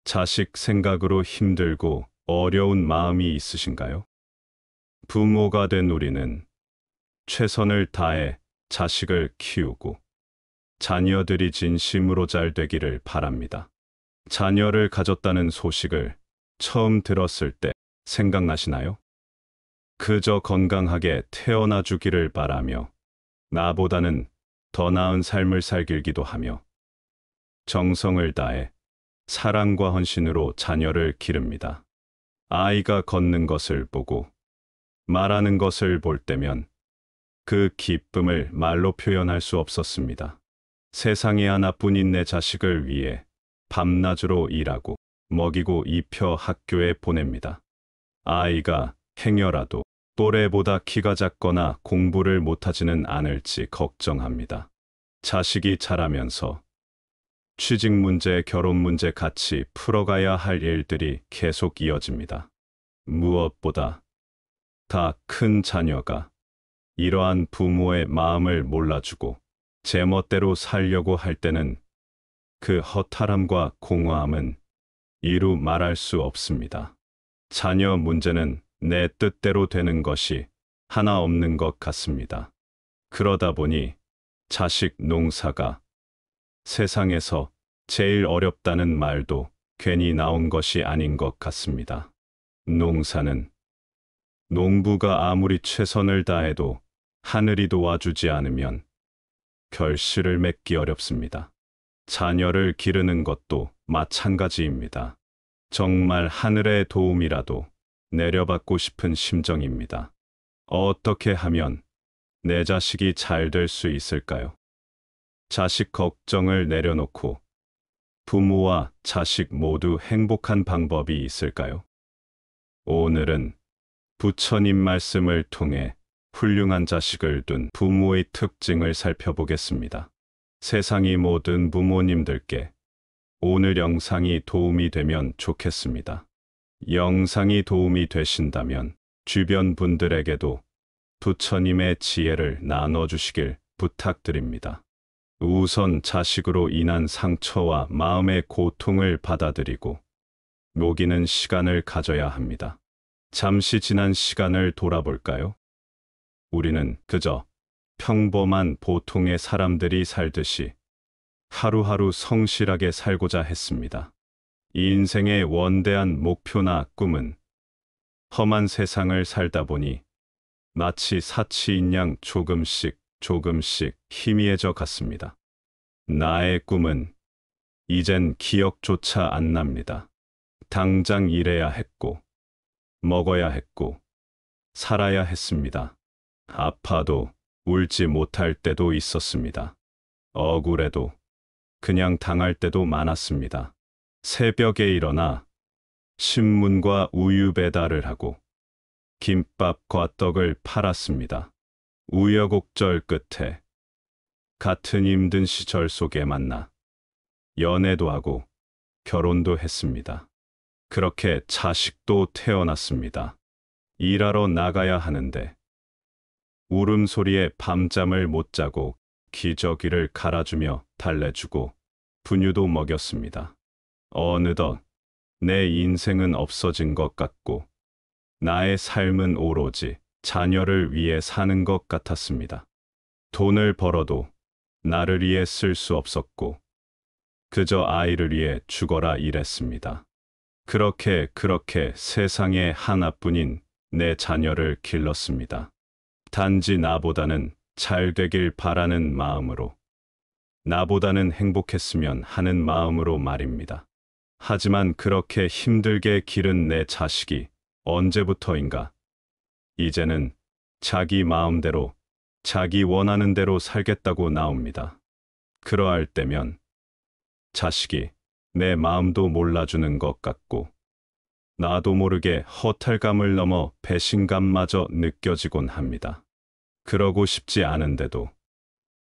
자식 생각으로 힘들고 어려운 마음이 있으신가요? 부모가 된 우리는 최선을 다해 자식을 키우고 자녀들이 진심으로 잘 되기를 바랍니다. 자녀를 가졌다는 소식을 처음 들었을 때 생각나시나요? 그저 건강하게 태어나 주기를 바라며 나보다는 더 나은 삶을 살길기도 하며 정성을 다해 사랑과 헌신으로 자녀를 기릅니다. 아이가 걷는 것을 보고 말하는 것을 볼 때면 그 기쁨을 말로 표현할 수 없었습니다. 세상에 하나뿐인 내 자식을 위해 밤낮으로 일하고 먹이고 입혀 학교에 보냅니다. 아이가 행여라도 또래보다 키가 작거나 공부를 못하지는 않을지 걱정합니다. 자식이 자라면서 취직 문제, 결혼 문제 같이 풀어가야 할 일들이 계속 이어집니다. 무엇보다 다 큰 자녀가 이러한 부모의 마음을 몰라주고 제멋대로 살려고 할 때는 그 허탈함과 공허함은 이루 말할 수 없습니다. 자녀 문제는 내 뜻대로 되는 것이 하나 없는 것 같습니다. 그러다 보니 자식 농사가 세상에서 제일 어렵다는 말도 괜히 나온 것이 아닌 것 같습니다. 농사는 농부가 아무리 최선을 다해도 하늘이 도와주지 않으면 결실을 맺기 어렵습니다. 자녀를 기르는 것도 마찬가지입니다. 정말 하늘의 도움이라도 내려받고 싶은 심정입니다. 어떻게 하면 내 자식이 잘 될 수 있을까요? 자식 걱정을 내려놓고 부모와 자식 모두 행복한 방법이 있을까요? 오늘은 부처님 말씀을 통해 훌륭한 자식을 둔 부모의 특징을 살펴보겠습니다. 세상의 모든 부모님들께 오늘 영상이 도움이 되면 좋겠습니다. 영상이 도움이 되신다면 주변 분들에게도 부처님의 지혜를 나눠주시길 부탁드립니다. 우선 자식으로 인한 상처와 마음의 고통을 받아들이고 녹이는 시간을 가져야 합니다. 잠시 지난 시간을 돌아볼까요? 우리는 그저 평범한 보통의 사람들이 살듯이 하루하루 성실하게 살고자 했습니다. 인생의 원대한 목표나 꿈은 험한 세상을 살다 보니 마치 사치인 양 조금씩 희미해져 갔습니다. 나의 꿈은 이젠 기억조차 안 납니다. 당장 일해야 했고, 먹어야 했고, 살아야 했습니다. 아파도 울지 못할 때도 있었습니다. 억울해도 그냥 당할 때도 많았습니다. 새벽에 일어나 신문과 우유 배달을 하고 김밥과 떡을 팔았습니다. 우여곡절 끝에 같은 힘든 시절 속에 만나 연애도 하고 결혼도 했습니다. 그렇게 자식도 태어났습니다. 일하러 나가야 하는데 울음소리에 밤잠을 못 자고 기저귀를 갈아주며 달래주고 분유도 먹였습니다. 어느덧 내 인생은 없어진 것 같고 나의 삶은 오로지 자녀를 위해 사는 것 같았습니다. 돈을 벌어도 나를 위해 쓸 수 없었고 그저 아이를 위해 죽어라 일했습니다. 그렇게 세상에 하나뿐인 내 자녀를 길렀습니다. 단지 나보다는 잘 되길 바라는 마음으로, 나보다는 행복했으면 하는 마음으로 말입니다. 하지만 그렇게 힘들게 기른 내 자식이 언제부터인가 이제는 자기 마음대로, 자기 원하는 대로 살겠다고 나옵니다. 그러할 때면 자식이 내 마음도 몰라주는 것 같고 나도 모르게 허탈감을 넘어 배신감마저 느껴지곤 합니다. 그러고 싶지 않은데도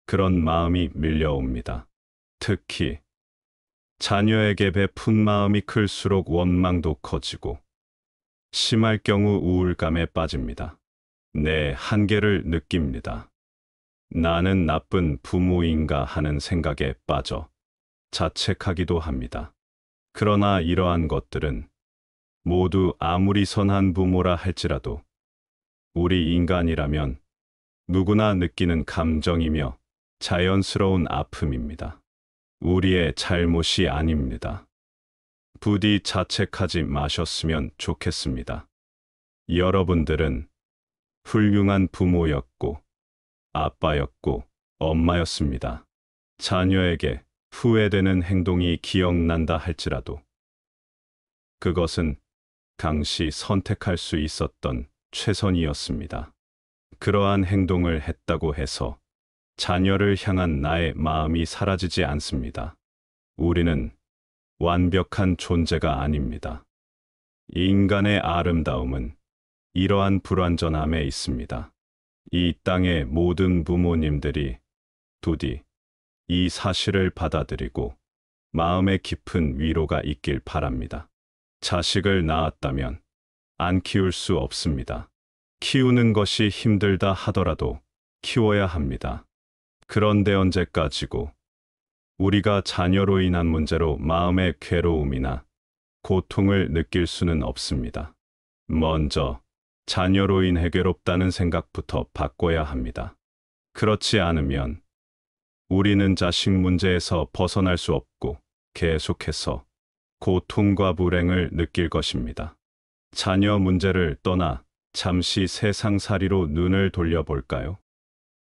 그런 마음이 밀려옵니다. 특히 자녀에게 베푼 마음이 클수록 원망도 커지고 심할 경우 우울감에 빠집니다. 내 한계를 느낍니다. 나는 나쁜 부모인가 하는 생각에 빠져 자책하기도 합니다. 그러나 이러한 것들은 모두 아무리 선한 부모라 할지라도 우리 인간이라면 누구나 느끼는 감정이며 자연스러운 아픔입니다. 우리의 잘못이 아닙니다. 부디 자책하지 마셨으면 좋겠습니다. 여러분들은 훌륭한 부모였고 아빠였고 엄마였습니다. 자녀에게 후회되는 행동이 기억난다 할지라도 그것은 당시 선택할 수 있었던 최선이었습니다. 그러한 행동을 했다고 해서 자녀를 향한 나의 마음이 사라지지 않습니다. 우리는 완벽한 존재가 아닙니다. 인간의 아름다움은 이러한 불완전함에 있습니다. 이 땅의 모든 부모님들이 부디 이 사실을 받아들이고 마음의 깊은 위로가 있길 바랍니다. 자식을 낳았다면 안 키울 수 없습니다. 키우는 것이 힘들다 하더라도 키워야 합니다. 그런데 언제까지고 우리가 자녀로 인한 문제로 마음의 괴로움이나 고통을 느낄 수는 없습니다. 먼저 자녀로 인해 괴롭다는 생각부터 바꿔야 합니다. 그렇지 않으면 우리는 자식 문제에서 벗어날 수 없고 계속해서 고통과 불행을 느낄 것입니다. 자녀 문제를 떠나 잠시 세상살이로 눈을 돌려볼까요?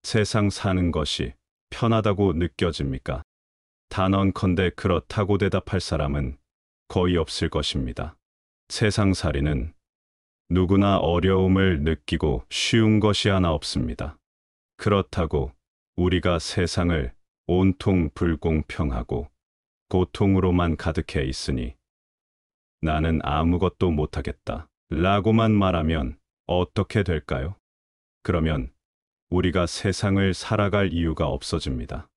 세상 사는 것이 편하다고 느껴집니까? 단언컨대 그렇다고 대답할 사람은 거의 없을 것입니다. 세상살이는 누구나 어려움을 느끼고 쉬운 것이 하나 없습니다. 그렇다고 우리가 세상을 온통 불공평하고 고통으로만 가득해 있으니 나는 아무것도 못하겠다 라고만 말하면 어떻게 될까요? 그러면 우리가 세상을 살아갈 이유가 없어집니다.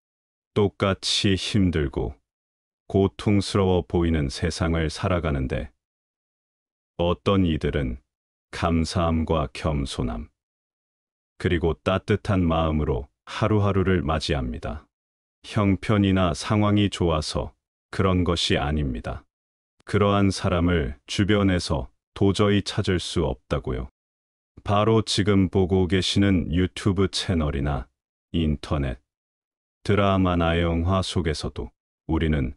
똑같이 힘들고 고통스러워 보이는 세상을 살아가는데 어떤 이들은 감사함과 겸손함, 그리고 따뜻한 마음으로 하루하루를 맞이합니다. 형편이나 상황이 좋아서 그런 것이 아닙니다. 그러한 사람을 주변에서 도저히 찾을 수 없다고요. 바로 지금 보고 계시는 유튜브 채널이나 인터넷, 드라마나 영화 속에서도 우리는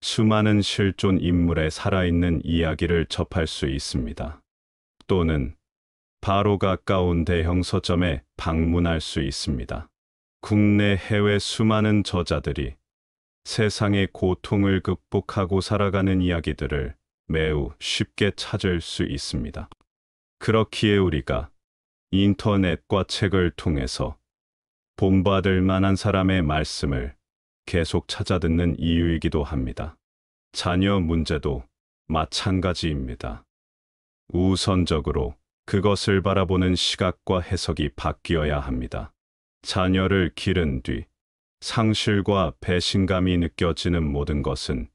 수많은 실존 인물의 살아있는 이야기를 접할 수 있습니다. 또는 바로 가까운 대형 서점에 방문할 수 있습니다. 국내 해외 수많은 저자들이 세상의 고통을 극복하고 살아가는 이야기들을 매우 쉽게 찾을 수 있습니다. 그렇기에 우리가 인터넷과 책을 통해서 본받을 만한 사람의 말씀을 계속 찾아듣는 이유이기도 합니다. 자녀 문제도 마찬가지입니다. 우선적으로 그것을 바라보는 시각과 해석이 바뀌어야 합니다. 자녀를 기른 뒤 상실과 배신감이 느껴지는 모든 것은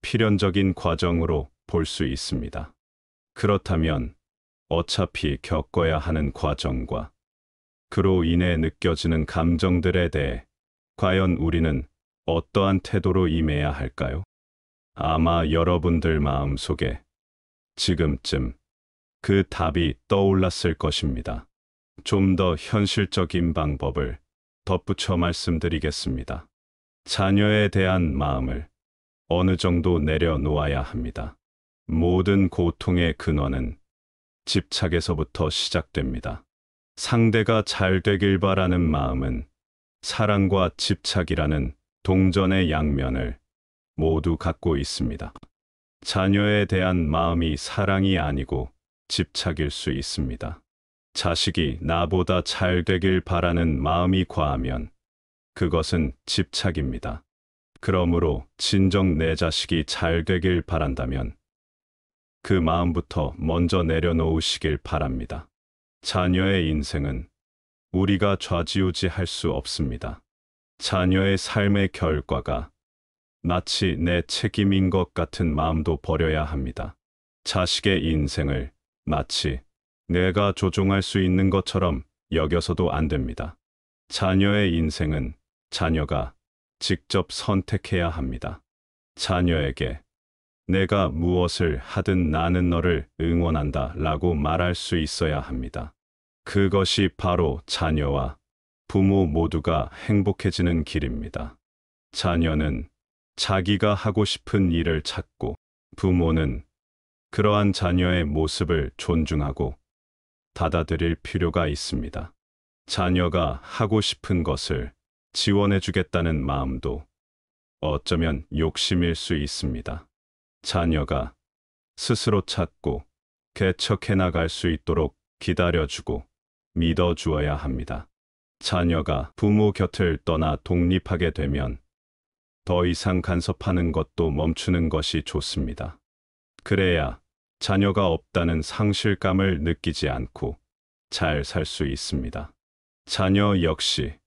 필연적인 과정으로 볼 수 있습니다. 그렇다면 어차피 겪어야 하는 과정과 그로 인해 느껴지는 감정들에 대해 과연 우리는 어떠한 태도로 임해야 할까요? 아마 여러분들 마음속에 지금쯤 그 답이 떠올랐을 것입니다. 좀 더 현실적인 방법을 덧붙여 말씀드리겠습니다. 자녀에 대한 마음을 어느 정도 내려놓아야 합니다. 모든 고통의 근원은 집착에서부터 시작됩니다. 상대가 잘 되길 바라는 마음은 사랑과 집착이라는 동전의 양면을 모두 갖고 있습니다. 자녀에 대한 마음이 사랑이 아니고 집착일 수 있습니다. 자식이 나보다 잘 되길 바라는 마음이 과하면 그것은 집착입니다. 그러므로 진정 내 자식이 잘 되길 바란다면 그 마음부터 먼저 내려놓으시길 바랍니다. 자녀의 인생은 우리가 좌지우지할 수 없습니다. 자녀의 삶의 결과가 마치 내 책임인 것 같은 마음도 버려야 합니다. 자식의 인생을 마치 내가 조종할 수 있는 것처럼 여겨서도 안 됩니다. 자녀의 인생은 자녀가 직접 선택해야 합니다. 자녀에게 내가 무엇을 하든 나는 너를 응원한다 라고 말할 수 있어야 합니다. 그것이 바로 자녀와 부모 모두가 행복해지는 길입니다. 자녀는 자기가 하고 싶은 일을 찾고 부모는 그러한 자녀의 모습을 존중하고 받아들일 필요가 있습니다. 자녀가 하고 싶은 것을 지원해 주겠다는 마음도 어쩌면 욕심일 수 있습니다. 자녀가 스스로 찾고 개척해 나갈 수 있도록 기다려주고 믿어주어야 합니다. 자녀가 부모 곁을 떠나 독립하게 되면 더 이상 간섭하는 것도 멈추는 것이 좋습니다. 그래야 자녀가 없다는 상실감을 느끼지 않고 잘 살 수 있습니다. 자녀 역시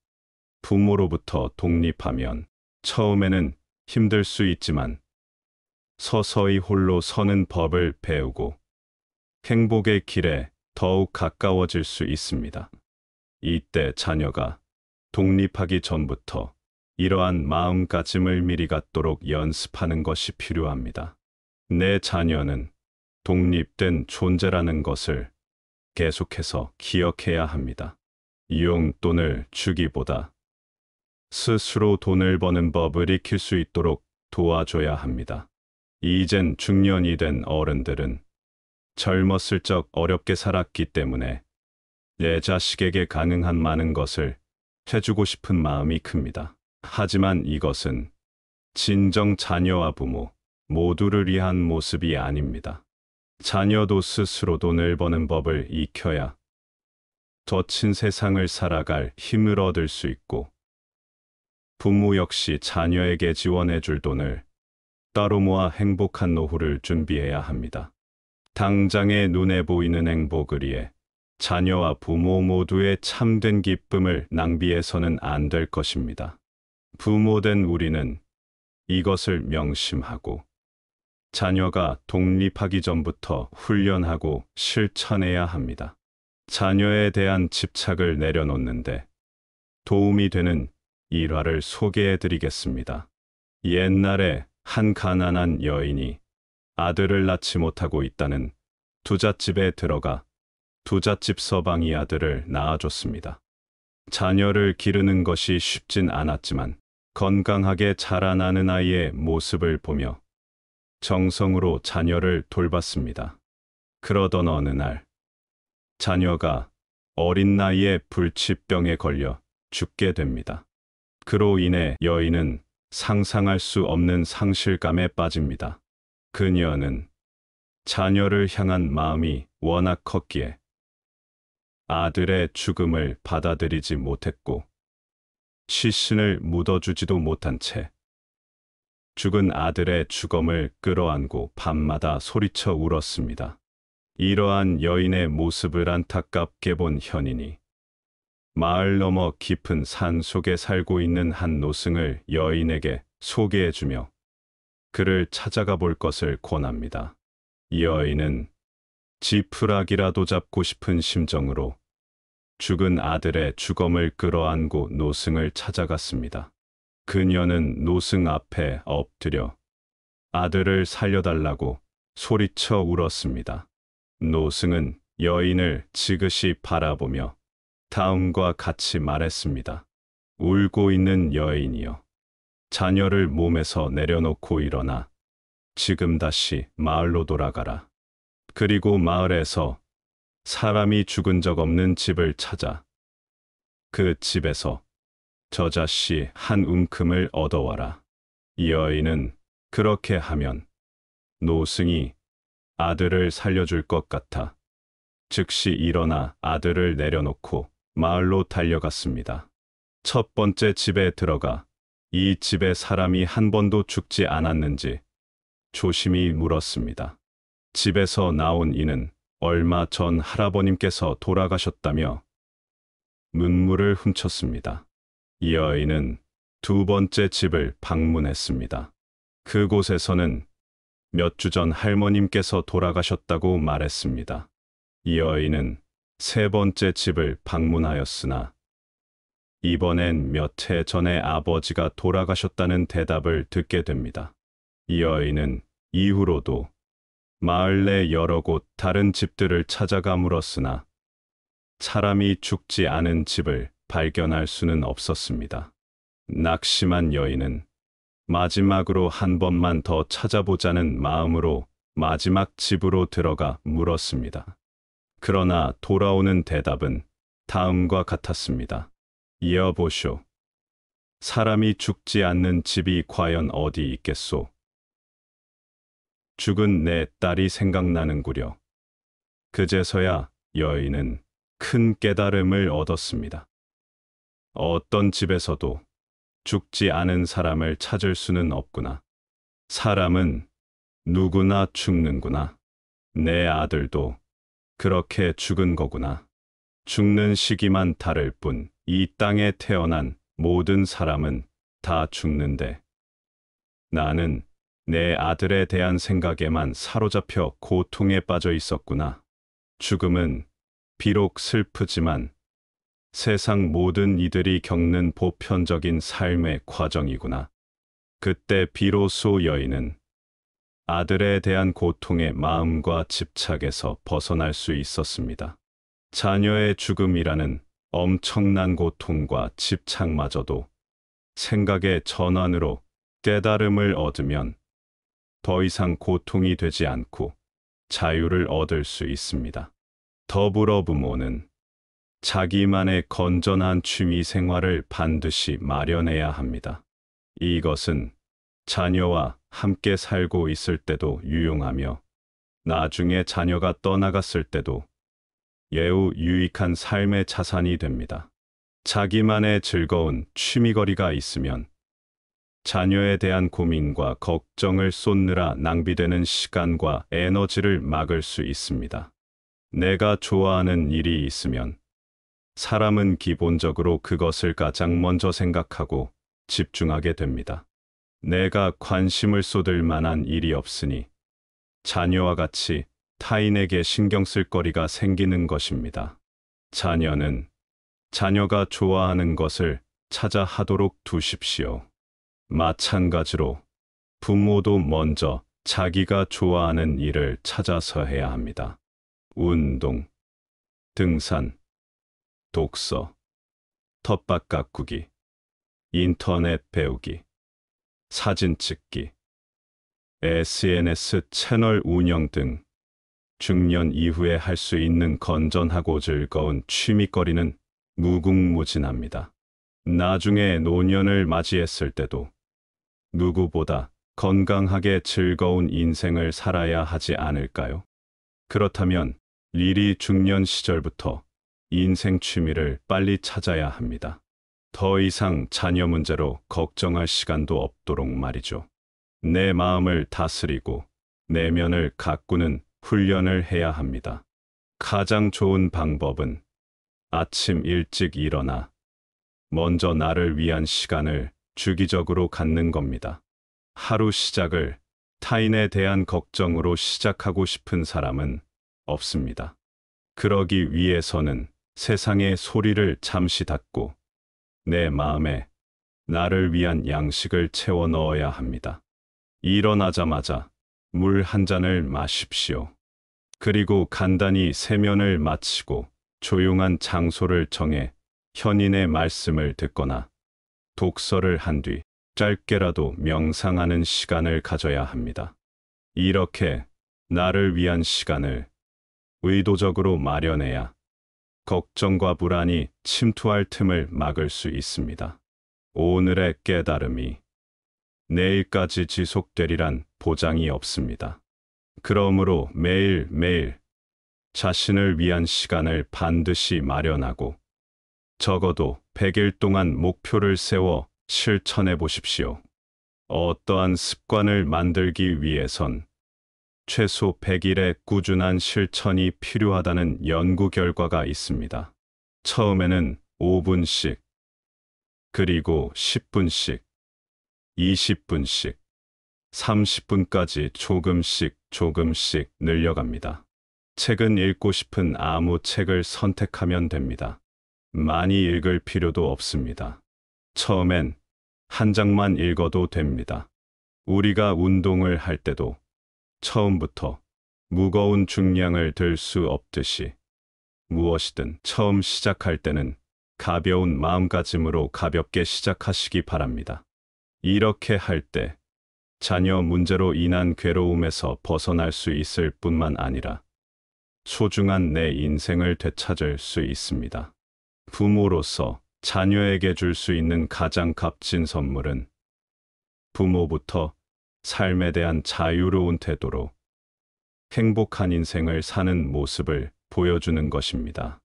부모로부터 독립하면 처음에는 힘들 수 있지만 서서히 홀로 서는 법을 배우고 행복의 길에 더욱 가까워질 수 있습니다. 이때 자녀가 독립하기 전부터 이러한 마음가짐을 미리 갖도록 연습하는 것이 필요합니다. 내 자녀는 독립된 존재라는 것을 계속해서 기억해야 합니다. 용돈을 주기보다 스스로 돈을 버는 법을 익힐 수 있도록 도와줘야 합니다. 이젠 중년이 된 어른들은 젊었을 적 어렵게 살았기 때문에 내 자식에게 가능한 많은 것을 해주고 싶은 마음이 큽니다. 하지만 이것은 진정 자녀와 부모 모두를 위한 모습이 아닙니다. 자녀도 스스로 돈을 버는 법을 익혀야 거친 세상을 살아갈 힘을 얻을 수 있고 부모 역시 자녀에게 지원해 줄 돈을 따로 모아 행복한 노후를 준비해야 합니다. 당장의 눈에 보이는 행복을 위해 자녀와 부모 모두의 참된 기쁨을 낭비해서는 안 될 것입니다. 부모된 우리는 이것을 명심하고 자녀가 독립하기 전부터 훈련하고 실천해야 합니다. 자녀에 대한 집착을 내려놓는데 도움이 되는 일화를 소개해 드리겠습니다. 옛날에 한 가난한 여인이 아들을 낳지 못하고 있다는 두잣집에 들어가 두잣집 서방이 아들을 낳아줬습니다. 자녀를 기르는 것이 쉽진 않았지만 건강하게 자라나는 아이의 모습을 보며 정성으로 자녀를 돌봤습니다. 그러던 어느 날 자녀가 어린 나이에 불치병에 걸려 죽게 됩니다. 그로 인해 여인은 상상할 수 없는 상실감에 빠집니다. 그녀는 자녀를 향한 마음이 워낙 컸기에 아들의 죽음을 받아들이지 못했고 시신을 묻어주지도 못한 채 죽은 아들의 죽음을 끌어안고 밤마다 소리쳐 울었습니다. 이러한 여인의 모습을 안타깝게 본 현인이 마을 너머 깊은 산 속에 살고 있는 한 노승을 여인에게 소개해주며 그를 찾아가 볼 것을 권합니다. 여인은 지푸라기라도 잡고 싶은 심정으로 죽은 아들의 죽음을 끌어안고 노승을 찾아갔습니다. 그녀는 노승 앞에 엎드려 아들을 살려달라고 소리쳐 울었습니다. 노승은 여인을 지그시 바라보며 다음과 같이 말했습니다. 울고 있는 여인이여, 자녀를 몸에서 내려놓고 일어나 지금 다시 마을로 돌아가라. 그리고 마을에서 사람이 죽은 적 없는 집을 찾아 그 집에서 저자씨 한 움큼을 얻어와라. 여인은 그렇게 하면 노승이 아들을 살려줄 것 같아 즉시 일어나 아들을 내려놓고 마을로 달려갔습니다. 첫 번째 집에 들어가 이 집에 사람이 한 번도 죽지 않았는지 조심히 물었습니다. 집에서 나온 이는 얼마 전 할아버님께서 돌아가셨다며 문물을 훔쳤습니다. 여인은 두 번째 집을 방문했습니다. 그곳에서는 몇 주 전 할머님께서 돌아가셨다고 말했습니다. 여인은 세 번째 집을 방문하였으나 이번엔 몇 해 전에 아버지가 돌아가셨다는 대답을 듣게 됩니다. 여인은 이후로도 마을 내 여러 곳 다른 집들을 찾아가 물었으나 사람이 죽지 않은 집을 발견할 수는 없었습니다. 낙심한 여인은 마지막으로 한 번만 더 찾아보자는 마음으로 마지막 집으로 들어가 물었습니다. 그러나 돌아오는 대답은 다음과 같았습니다. 여보쇼, 사람이 죽지 않는 집이 과연 어디 있겠소? 죽은 내 딸이 생각나는구려. 그제서야 여인은 큰 깨달음을 얻었습니다. 어떤 집에서도 죽지 않은 사람을 찾을 수는 없구나. 사람은 누구나 죽는구나. 내 아들도 그렇게 죽은 거구나. 죽는 시기만 다를 뿐 이 땅에 태어난 모든 사람은 다 죽는데 나는 내 아들에 대한 생각에만 사로잡혀 고통에 빠져 있었구나. 죽음은 비록 슬프지만 세상 모든 이들이 겪는 보편적인 삶의 과정이구나. 그때 비로소 여인은 아들에 대한 고통의 마음과 집착에서 벗어날 수 있었습니다. 자녀의 죽음이라는 엄청난 고통과 집착마저도 생각의 전환으로 깨달음을 얻으면 더 이상 고통이 되지 않고 자유를 얻을 수 있습니다. 더불어 부모는 자기만의 건전한 취미 생활을 반드시 마련해야 합니다. 이것은 자녀와 함께 살고 있을 때도 유용하며 나중에 자녀가 떠나갔을 때도 매우 유익한 삶의 자산이 됩니다. 자기만의 즐거운 취미거리가 있으면 자녀에 대한 고민과 걱정을 쏟느라 낭비되는 시간과 에너지를 막을 수 있습니다. 내가 좋아하는 일이 있으면 사람은 기본적으로 그것을 가장 먼저 생각하고 집중하게 됩니다. 내가 관심을 쏟을 만한 일이 없으니 자녀와 같이 타인에게 신경 쓸 거리가 생기는 것입니다. 자녀는 자녀가 좋아하는 것을 찾아 하도록 두십시오. 마찬가지로 부모도 먼저 자기가 좋아하는 일을 찾아서 해야 합니다. 운동, 등산, 독서, 텃밭 가꾸기, 인터넷 배우기, 사진 찍기, SNS 채널 운영 등 중년 이후에 할 수 있는 건전하고 즐거운 취미거리는 무궁무진합니다. 나중에 노년을 맞이했을 때도 누구보다 건강하게 즐거운 인생을 살아야 하지 않을까요? 그렇다면 미리 중년 시절부터 인생 취미를 빨리 찾아야 합니다. 더 이상 자녀 문제로 걱정할 시간도 없도록 말이죠. 내 마음을 다스리고 내면을 가꾸는 훈련을 해야 합니다. 가장 좋은 방법은 아침 일찍 일어나 먼저 나를 위한 시간을 주기적으로 갖는 겁니다. 하루 시작을 타인에 대한 걱정으로 시작하고 싶은 사람은 없습니다. 그러기 위해서는 세상의 소리를 잠시 닫고 내 마음에 나를 위한 양식을 채워 넣어야 합니다. 일어나자마자 물 한 잔을 마십시오. 그리고 간단히 세면을 마치고 조용한 장소를 정해 현인의 말씀을 듣거나 독서를 한 뒤 짧게라도 명상하는 시간을 가져야 합니다. 이렇게 나를 위한 시간을 의도적으로 마련해야 걱정과 불안이 침투할 틈을 막을 수 있습니다. 오늘의 깨달음이 내일까지 지속되리란 보장이 없습니다. 그러므로 매일매일 자신을 위한 시간을 반드시 마련하고 적어도 100일 동안 목표를 세워 실천해 보십시오. 어떠한 습관을 만들기 위해선 최소 100일의 꾸준한 실천이 필요하다는 연구 결과가 있습니다. 처음에는 5분씩, 그리고 10분씩, 20분씩, 30분까지 조금씩 늘려갑니다. 책은 읽고 싶은 아무 책을 선택하면 됩니다. 많이 읽을 필요도 없습니다. 처음엔 한 장만 읽어도 됩니다. 우리가 운동을 할 때도 처음부터 무거운 중량을 들 수 없듯이 무엇이든 처음 시작할 때는 가벼운 마음가짐으로 가볍게 시작하시기 바랍니다. 이렇게 할 때 자녀 문제로 인한 괴로움에서 벗어날 수 있을 뿐만 아니라 소중한 내 인생을 되찾을 수 있습니다. 부모로서 자녀에게 줄 수 있는 가장 값진 선물은 부모부터 삶에 대한 자유로운 태도로 행복한 인생을 사는 모습을 보여주는 것입니다.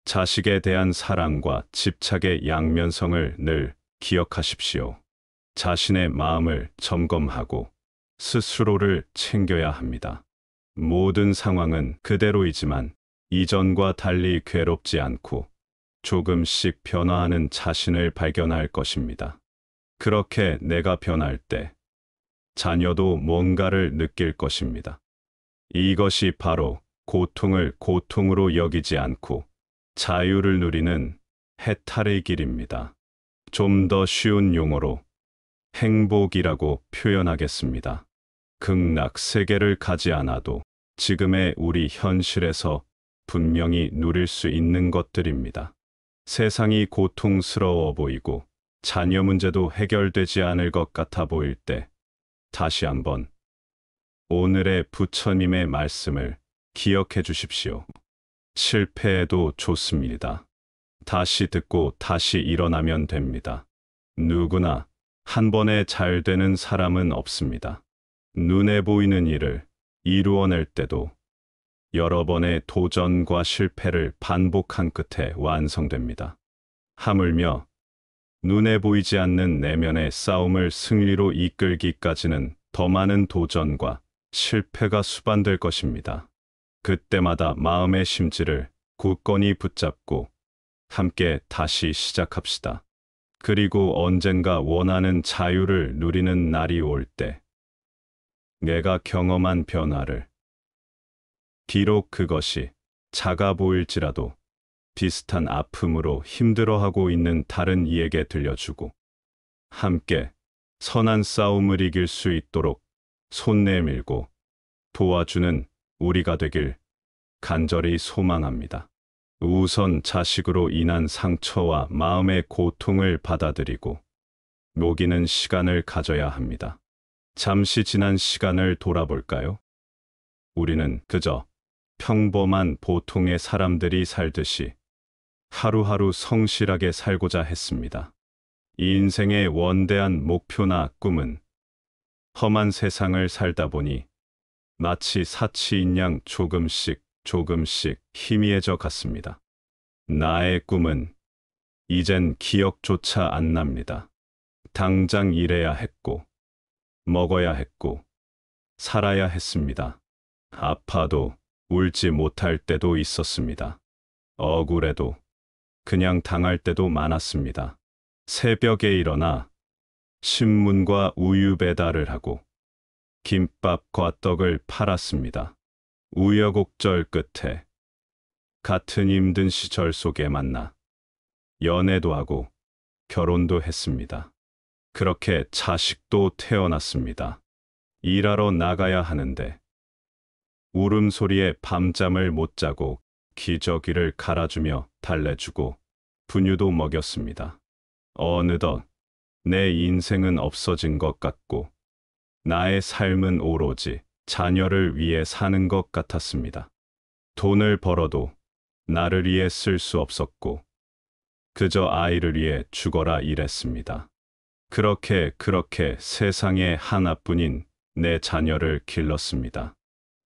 자식에 대한 사랑과 집착의 양면성을 늘 기억하십시오. 자신의 마음을 점검하고 스스로를 챙겨야 합니다. 모든 상황은 그대로이지만 이전과 달리 괴롭지 않고 조금씩 변화하는 자신을 발견할 것입니다. 그렇게 내가 변할 때 자녀도 뭔가를 느낄 것입니다. 이것이 바로 고통을 고통으로 여기지 않고 자유를 누리는 해탈의 길입니다. 좀 더 쉬운 용어로 행복이라고 표현하겠습니다. 극락 세계를 가지 않아도 지금의 우리 현실에서 분명히 누릴 수 있는 것들입니다. 세상이 고통스러워 보이고 자녀 문제도 해결되지 않을 것 같아 보일 때 다시 한번 오늘의 부처님의 말씀을 기억해 주십시오. 실패해도 좋습니다. 다시 듣고 다시 일어나면 됩니다. 누구나 한 번에 잘 되는 사람은 없습니다. 눈에 보이는 일을 이루어낼 때도 여러 번의 도전과 실패를 반복한 끝에 완성됩니다. 하물며 눈에 보이지 않는 내면의 싸움을 승리로 이끌기까지는 더 많은 도전과 실패가 수반될 것입니다. 그때마다 마음의 심지를 굳건히 붙잡고 함께 다시 시작합시다. 그리고 언젠가 원하는 자유를 누리는 날이 올 때 내가 경험한 변화를 비록 그것이 작아 보일지라도 비슷한 아픔으로 힘들어하고 있는 다른 이에게 들려주고 함께 선한 싸움을 이길 수 있도록 손 내밀고 도와주는 우리가 되길 간절히 소망합니다. 우선 자식으로 인한 상처와 마음의 고통을 받아들이고 녹이는 시간을 가져야 합니다. 잠시 지난 시간을 돌아볼까요? 우리는 그저 평범한 보통의 사람들이 살듯이 하루하루 성실하게 살고자 했습니다. 인생의 원대한 목표나 꿈은 험한 세상을 살다 보니 마치 사치인 양 조금씩 희미해져 갔습니다. 나의 꿈은 이젠 기억조차 안 납니다. 당장 일해야 했고, 먹어야 했고, 살아야 했습니다. 아파도 울지 못할 때도 있었습니다. 억울해도 그냥 당할 때도 많았습니다. 새벽에 일어나 신문과 우유 배달을 하고 김밥과 떡을 팔았습니다. 우여곡절 끝에 같은 힘든 시절 속에 만나 연애도 하고 결혼도 했습니다. 그렇게 자식도 태어났습니다. 일하러 나가야 하는데 울음소리에 밤잠을 못 자고 기저귀를 갈아주며 달래주고 분유도 먹였습니다. 어느덧 내 인생은 없어진 것 같고 나의 삶은 오로지 자녀를 위해 사는 것 같았습니다. 돈을 벌어도 나를 위해 쓸 수 없었고 그저 아이를 위해 죽어라 일했습니다. 그렇게 세상에 하나뿐인 내 자녀를 길렀습니다.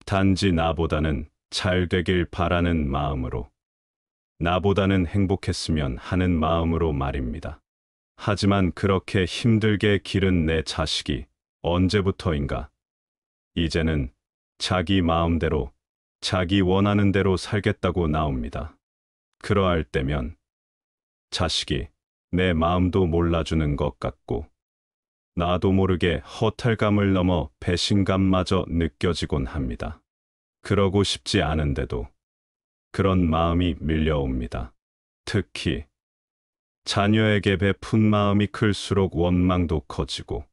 단지 나보다는 잘 되길 바라는 마음으로, 나보다는 행복했으면 하는 마음으로 말입니다. 하지만 그렇게 힘들게 기른 내 자식이 언제부터인가 이제는 자기 마음대로, 자기 원하는 대로 살겠다고 나옵니다. 그러할 때면 자식이 내 마음도 몰라주는 것 같고 나도 모르게 허탈감을 넘어 배신감마저 느껴지곤 합니다. 그러고 싶지 않은데도 그런 마음이 밀려옵니다. 특히 자녀에게 베푼 마음이 클수록 원망도 커지고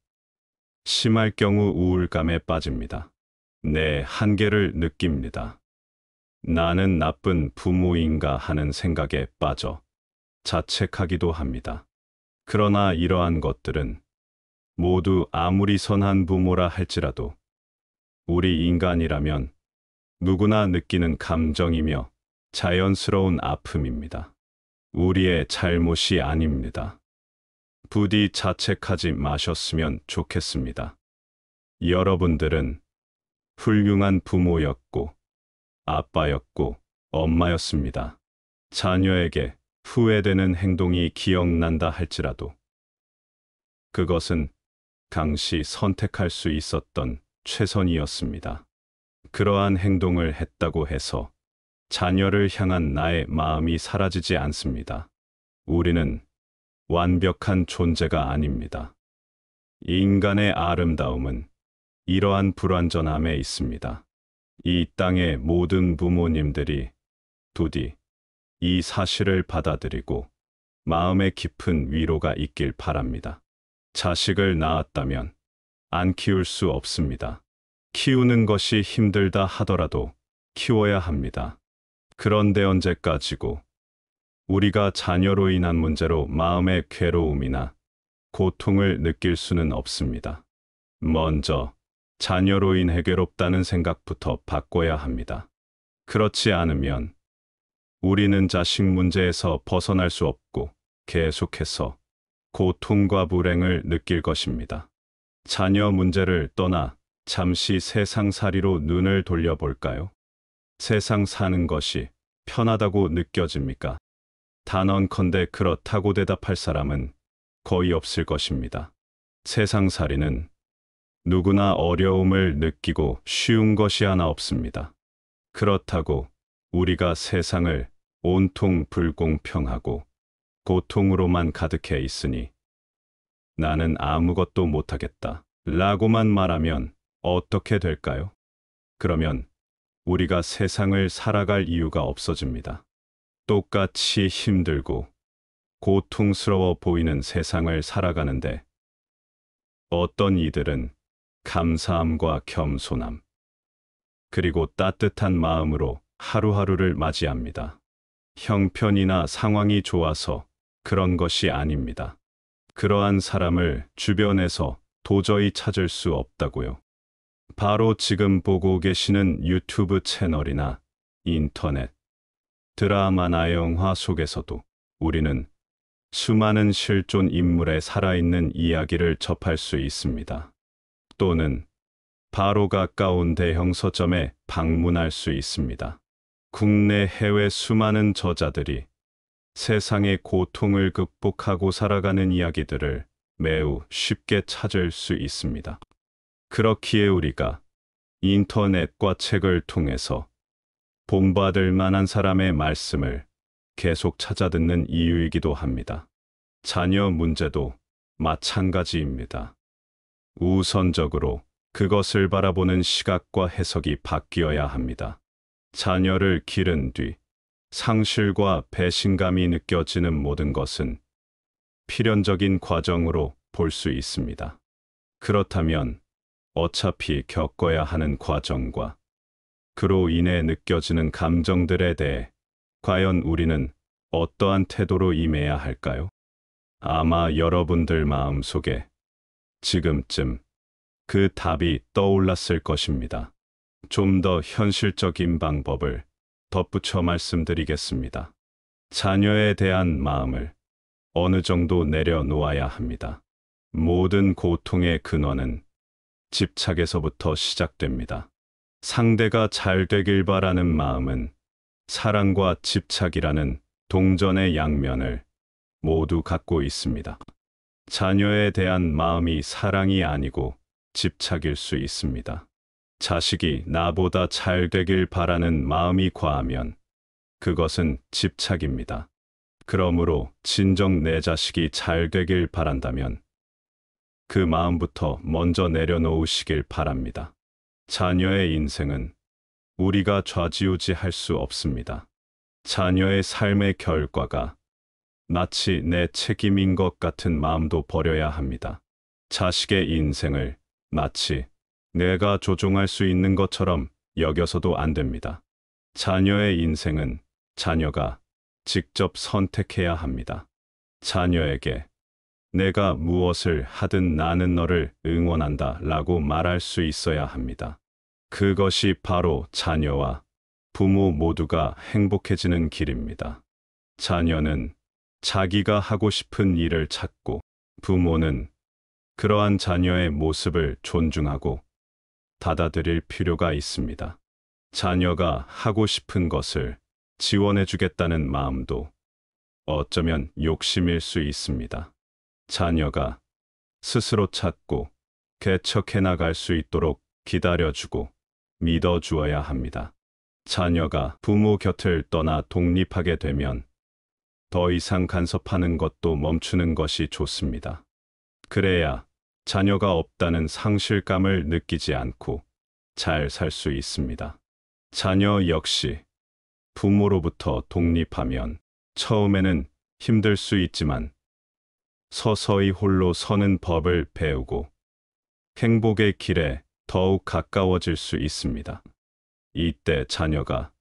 심할 경우 우울감에 빠집니다. 내 한계를 느낍니다. 나는 나쁜 부모인가 하는 생각에 빠져 자책하기도 합니다. 그러나 이러한 것들은 모두 아무리 선한 부모라 할지라도 우리 인간이라면 누구나 느끼는 감정이며 자연스러운 아픔입니다. 우리의 잘못이 아닙니다. 부디 자책하지 마셨으면 좋겠습니다. 여러분들은 훌륭한 부모였고 아빠였고 엄마였습니다. 자녀에게 후회되는 행동이 기억난다 할지라도 그것은 당시 선택할 수 있었던 최선이었습니다. 그러한 행동을 했다고 해서 자녀를 향한 나의 마음이 사라지지 않습니다. 우리는 완벽한 존재가 아닙니다. 인간의 아름다움은 이러한 불완전함에 있습니다. 이 땅의 모든 부모님들이 부디 이 사실을 받아들이고 마음에 깊은 위로가 있길 바랍니다. 자식을 낳았다면 안 키울 수 없습니다. 키우는 것이 힘들다 하더라도 키워야 합니다. 그런데 언제까지고 우리가 자녀로 인한 문제로 마음의 괴로움이나 고통을 느낄 수는 없습니다. 먼저 자녀로 인해 괴롭다는 생각부터 바꿔야 합니다. 그렇지 않으면 우리는 자식 문제에서 벗어날 수 없고 계속해서 고통과 불행을 느낄 것입니다. 자녀 문제를 떠나 잠시 세상살이로 눈을 돌려볼까요? 세상 사는 것이 편하다고 느껴집니까? 단언컨대 그렇다고 대답할 사람은 거의 없을 것입니다. 세상살이는 누구나 어려움을 느끼고 쉬운 것이 하나 없습니다. 그렇다고 우리가 세상을 온통 불공평하고 고통으로만 가득해 있으니 나는 아무것도 못하겠다 라고만 말하면 어떻게 될까요? 그러면 우리가 세상을 살아갈 이유가 없어집니다. 똑같이 힘들고 고통스러워 보이는 세상을 살아가는데 어떤 이들은 감사함과 겸손함, 그리고 따뜻한 마음으로 하루하루를 맞이합니다. 형편이나 상황이 좋아서 그런 것이 아닙니다. 그러한 사람을 주변에서 도저히 찾을 수 없다고요. 바로 지금 보고 계시는 유튜브 채널이나 인터넷, 드라마나 영화 속에서도 우리는 수많은 실존 인물의 살아있는 이야기를 접할 수 있습니다. 또는 바로 가까운 대형 서점에 방문할 수 있습니다. 국내 해외 수많은 저자들이 세상의 고통을 극복하고 살아가는 이야기들을 매우 쉽게 찾을 수 있습니다. 그렇기에 우리가 인터넷과 책을 통해서 본받을 만한 사람의 말씀을 계속 찾아듣는 이유이기도 합니다. 자녀 문제도 마찬가지입니다. 우선적으로 그것을 바라보는 시각과 해석이 바뀌어야 합니다. 자녀를 기른 뒤 상실과 배신감이 느껴지는 모든 것은 필연적인 과정으로 볼 수 있습니다. 그렇다면 어차피 겪어야 하는 과정과 그로 인해 느껴지는 감정들에 대해 과연 우리는 어떠한 태도로 임해야 할까요? 아마 여러분들 마음속에 지금쯤 그 답이 떠올랐을 것입니다. 좀 더 현실적인 방법을 덧붙여 말씀드리겠습니다. 자녀에 대한 마음을 어느 정도 내려놓아야 합니다. 모든 고통의 근원은 집착에서부터 시작됩니다. 상대가 잘 되길 바라는 마음은 사랑과 집착이라는 동전의 양면을 모두 갖고 있습니다. 자녀에 대한 마음이 사랑이 아니고 집착일 수 있습니다. 자식이 나보다 잘 되길 바라는 마음이 과하면 그것은 집착입니다. 그러므로 진정 내 자식이 잘 되길 바란다면 그 마음부터 먼저 내려놓으시길 바랍니다. 자녀의 인생은 우리가 좌지우지할 수 없습니다. 자녀의 삶의 결과가 마치 내 책임인 것 같은 마음도 버려야 합니다. 자식의 인생을 마치 내가 조종할 수 있는 것처럼 여겨서도 안 됩니다. 자녀의 인생은 자녀가 직접 선택해야 합니다. 자녀에게 내가 무엇을 하든 나는 너를 응원한다 라고 말할 수 있어야 합니다. 그것이 바로 자녀와 부모 모두가 행복해지는 길입니다. 자녀는 자기가 하고 싶은 일을 찾고 부모는 그러한 자녀의 모습을 존중하고 받아들일 필요가 있습니다. 자녀가 하고 싶은 것을 지원해주겠다는 마음도 어쩌면 욕심일 수 있습니다. 자녀가 스스로 찾고 개척해 나갈 수 있도록 기다려주고 믿어주어야 합니다. 자녀가 부모 곁을 떠나 독립하게 되면 더 이상 간섭하는 것도 멈추는 것이 좋습니다. 그래야 자녀가 없다는 상실감을 느끼지 않고 잘 살 수 있습니다. 자녀 역시 부모로부터 독립하면 처음에는 힘들 수 있지만 서서히 홀로 서는 법을 배우고 행복의 길에 더욱 가까워질 수 있습니다. 이때 자녀가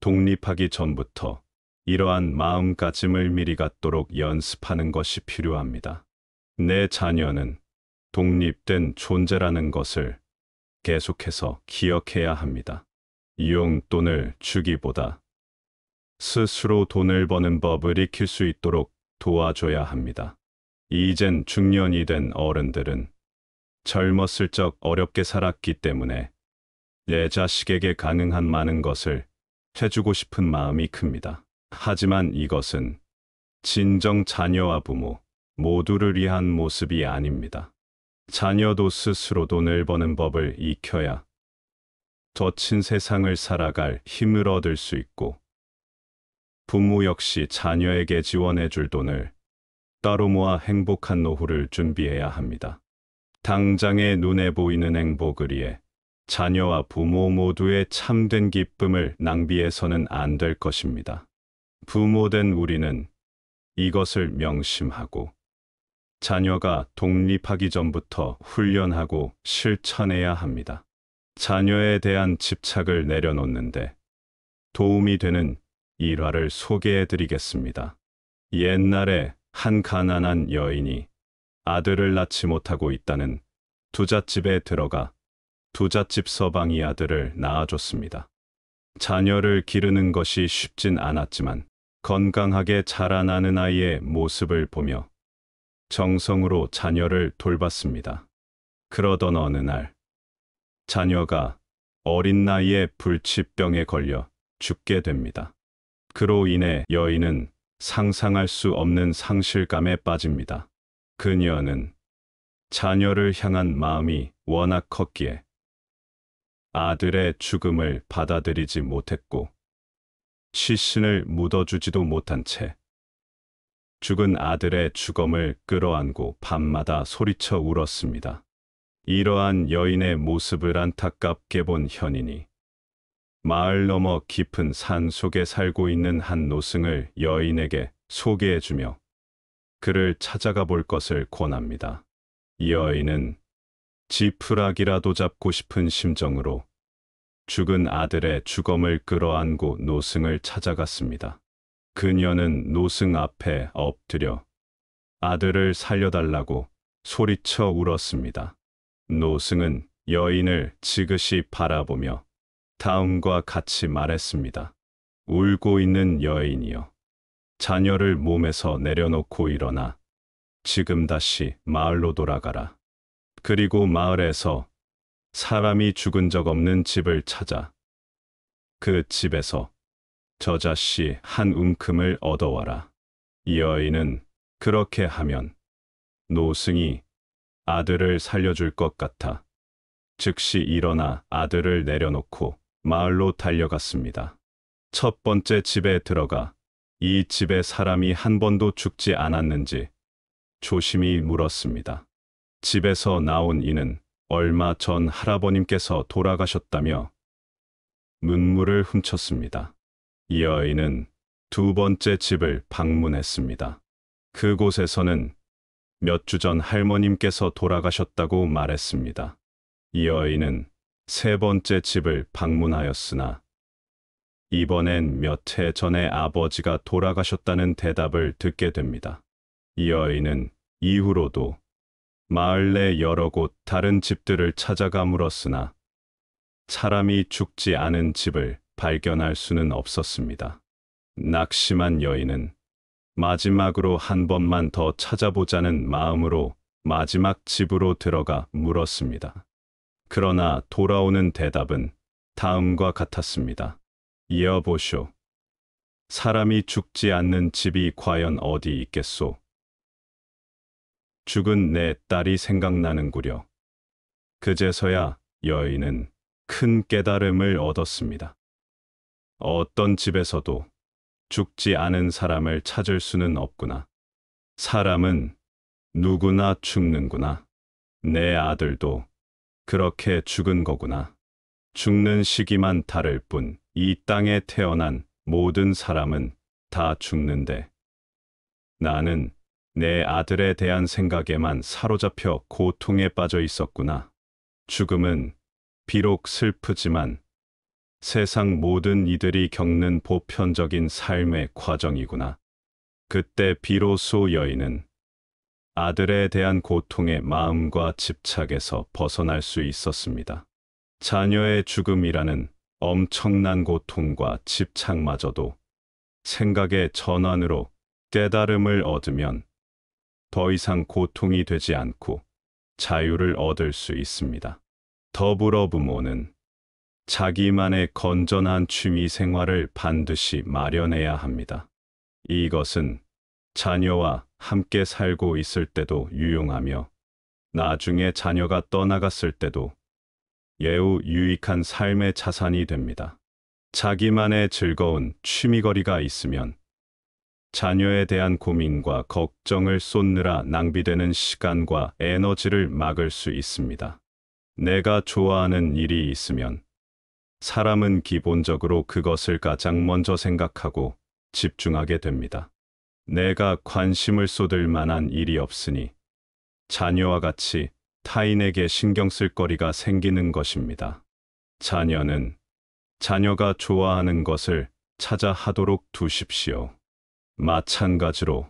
독립하기 전부터 이러한 마음가짐을 미리 갖도록 연습하는 것이 필요합니다. 내 자녀는 독립된 존재라는 것을 계속해서 기억해야 합니다. 용돈을 주기보다 스스로 돈을 버는 법을 익힐 수 있도록 도와줘야 합니다. 이젠 중년이 된 어른들은 젊었을 적 어렵게 살았기 때문에 내 자식에게 가능한 많은 것을 해주고 싶은 마음이 큽니다. 하지만 이것은 진정 자녀와 부모 모두를 위한 모습이 아닙니다. 자녀도 스스로 돈을 버는 법을 익혀야 거친 세상을 살아갈 힘을 얻을 수 있고 부모 역시 자녀에게 지원해 줄 돈을 따로 모아 행복한 노후를 준비해야 합니다. 당장의 눈에 보이는 행복을 위해 자녀와 부모 모두의 참된 기쁨을 낭비해서는 안 될 것입니다. 부모된 우리는 이것을 명심하고 자녀가 독립하기 전부터 훈련하고 실천해야 합니다. 자녀에 대한 집착을 내려놓는데 도움이 되는 일화를 소개해 드리겠습니다. 옛날에 한 가난한 여인이 아들을 낳지 못하고 있다는 부잣집에 들어가 부잣집 서방이 아들을 낳아줬습니다. 자녀를 기르는 것이 쉽진 않았지만 건강하게 자라나는 아이의 모습을 보며 정성으로 자녀를 돌봤습니다. 그러던 어느 날 자녀가 어린 나이에 불치병에 걸려 죽게 됩니다. 그로 인해 여인은 상상할 수 없는 상실감에 빠집니다. 그녀는 자녀를 향한 마음이 워낙 컸기에 아들의 죽음을 받아들이지 못했고 시신을 묻어주지도 못한 채 죽은 아들의 죽음을 끌어안고 밤마다 소리쳐 울었습니다. 이러한 여인의 모습을 안타깝게 본 현인이 마을 너머 깊은 산 속에 살고 있는 한 노승을 여인에게 소개해주며 그를 찾아가 볼 것을 권합니다. 여인은 지푸라기라도 잡고 싶은 심정으로 죽은 아들의 죽음을 끌어안고 노승을 찾아갔습니다. 그녀는 노승 앞에 엎드려 아들을 살려달라고 소리쳐 울었습니다. 노승은 여인을 지그시 바라보며 다음과 같이 말했습니다. 울고 있는 여인이여, 자녀를 몸에서 내려놓고 일어나 지금 다시 마을로 돌아가라. 그리고 마을에서 사람이 죽은 적 없는 집을 찾아 그 집에서 저자씨 한 움큼을 얻어와라. 여인은 그렇게 하면 노승이 아들을 살려줄 것 같아 즉시 일어나 아들을 내려놓고 마을로 달려갔습니다. 첫 번째 집에 들어가 이 집에 사람이 한 번도 죽지 않았는지 조심히 물었습니다. 집에서 나온 이는 얼마 전 할아버님께서 돌아가셨다며 문물을 훔쳤습니다. 여인은 두 번째 집을 방문했습니다. 그곳에서는 몇 주 전 할머님께서 돌아가셨다고 말했습니다. 여인은 세 번째 집을 방문하였으나 이번엔 몇 해 전에 아버지가 돌아가셨다는 대답을 듣게 됩니다. 이 여인은 이후로도 마을 내 여러 곳 다른 집들을 찾아가 물었으나 사람이 죽지 않은 집을 발견할 수는 없었습니다. 낙심한 여인은 마지막으로 한 번만 더 찾아보자는 마음으로 마지막 집으로 들어가 물었습니다. 그러나 돌아오는 대답은 다음과 같았습니다. 여보쇼, 사람이 죽지 않는 집이 과연 어디 있겠소? 죽은 내 딸이 생각나는구려. 그제서야 여인은 큰 깨달음을 얻었습니다. 어떤 집에서도 죽지 않은 사람을 찾을 수는 없구나. 사람은 누구나 죽는구나. 내 아들도 그렇게 죽은 거구나. 죽는 시기만 다를 뿐 이 땅에 태어난 모든 사람은 다 죽는데 나는 내 아들에 대한 생각에만 사로잡혀 고통에 빠져 있었구나. 죽음은 비록 슬프지만 세상 모든 이들이 겪는 보편적인 삶의 과정이구나. 그때 비로소 여인은 아들에 대한 고통의 마음과 집착에서 벗어날 수 있었습니다. 자녀의 죽음이라는 엄청난 고통과 집착마저도 생각의 전환으로 깨달음을 얻으면 더 이상 고통이 되지 않고 자유를 얻을 수 있습니다. 더불어 부모는 자기만의 건전한 취미 생활을 반드시 마련해야 합니다. 이것은 자녀와 함께 살고 있을 때도 유용하며 나중에 자녀가 떠나갔을 때도 매우 유익한 삶의 자산이 됩니다. 자기만의 즐거운 취미거리가 있으면 자녀에 대한 고민과 걱정을 쏟느라 낭비되는 시간과 에너지를 막을 수 있습니다. 내가 좋아하는 일이 있으면 사람은 기본적으로 그것을 가장 먼저 생각하고 집중하게 됩니다. 내가 관심을 쏟을 만한 일이 없으니 자녀와 같이 타인에게 신경 쓸 거리가 생기는 것입니다. 자녀는 자녀가 좋아하는 것을 찾아 하도록 두십시오. 마찬가지로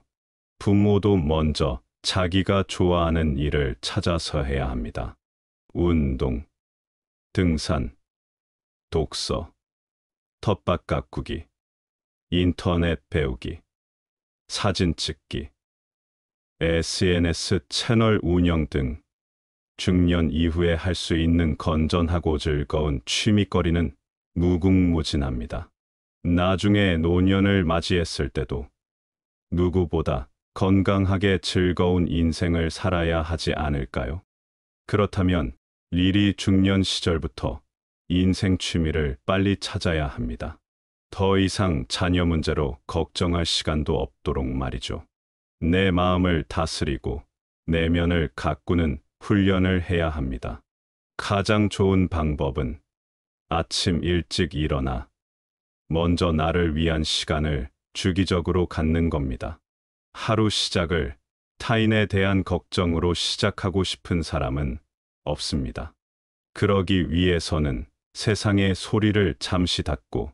부모도 먼저 자기가 좋아하는 일을 찾아서 해야 합니다. 운동, 등산, 독서, 텃밭 가꾸기, 인터넷 배우기, 사진 찍기, SNS 채널 운영 등 중년 이후에 할 수 있는 건전하고 즐거운 취미거리는 무궁무진합니다. 나중에 노년을 맞이했을 때도 누구보다 건강하게 즐거운 인생을 살아야 하지 않을까요? 그렇다면 미리 중년 시절부터 인생 취미를 빨리 찾아야 합니다. 더 이상 자녀 문제로 걱정할 시간도 없도록 말이죠. 내 마음을 다스리고 내면을 가꾸는 훈련을 해야 합니다. 가장 좋은 방법은 아침 일찍 일어나 먼저 나를 위한 시간을 주기적으로 갖는 겁니다. 하루 시작을 타인에 대한 걱정으로 시작하고 싶은 사람은 없습니다. 그러기 위해서는 세상의 소리를 잠시 닫고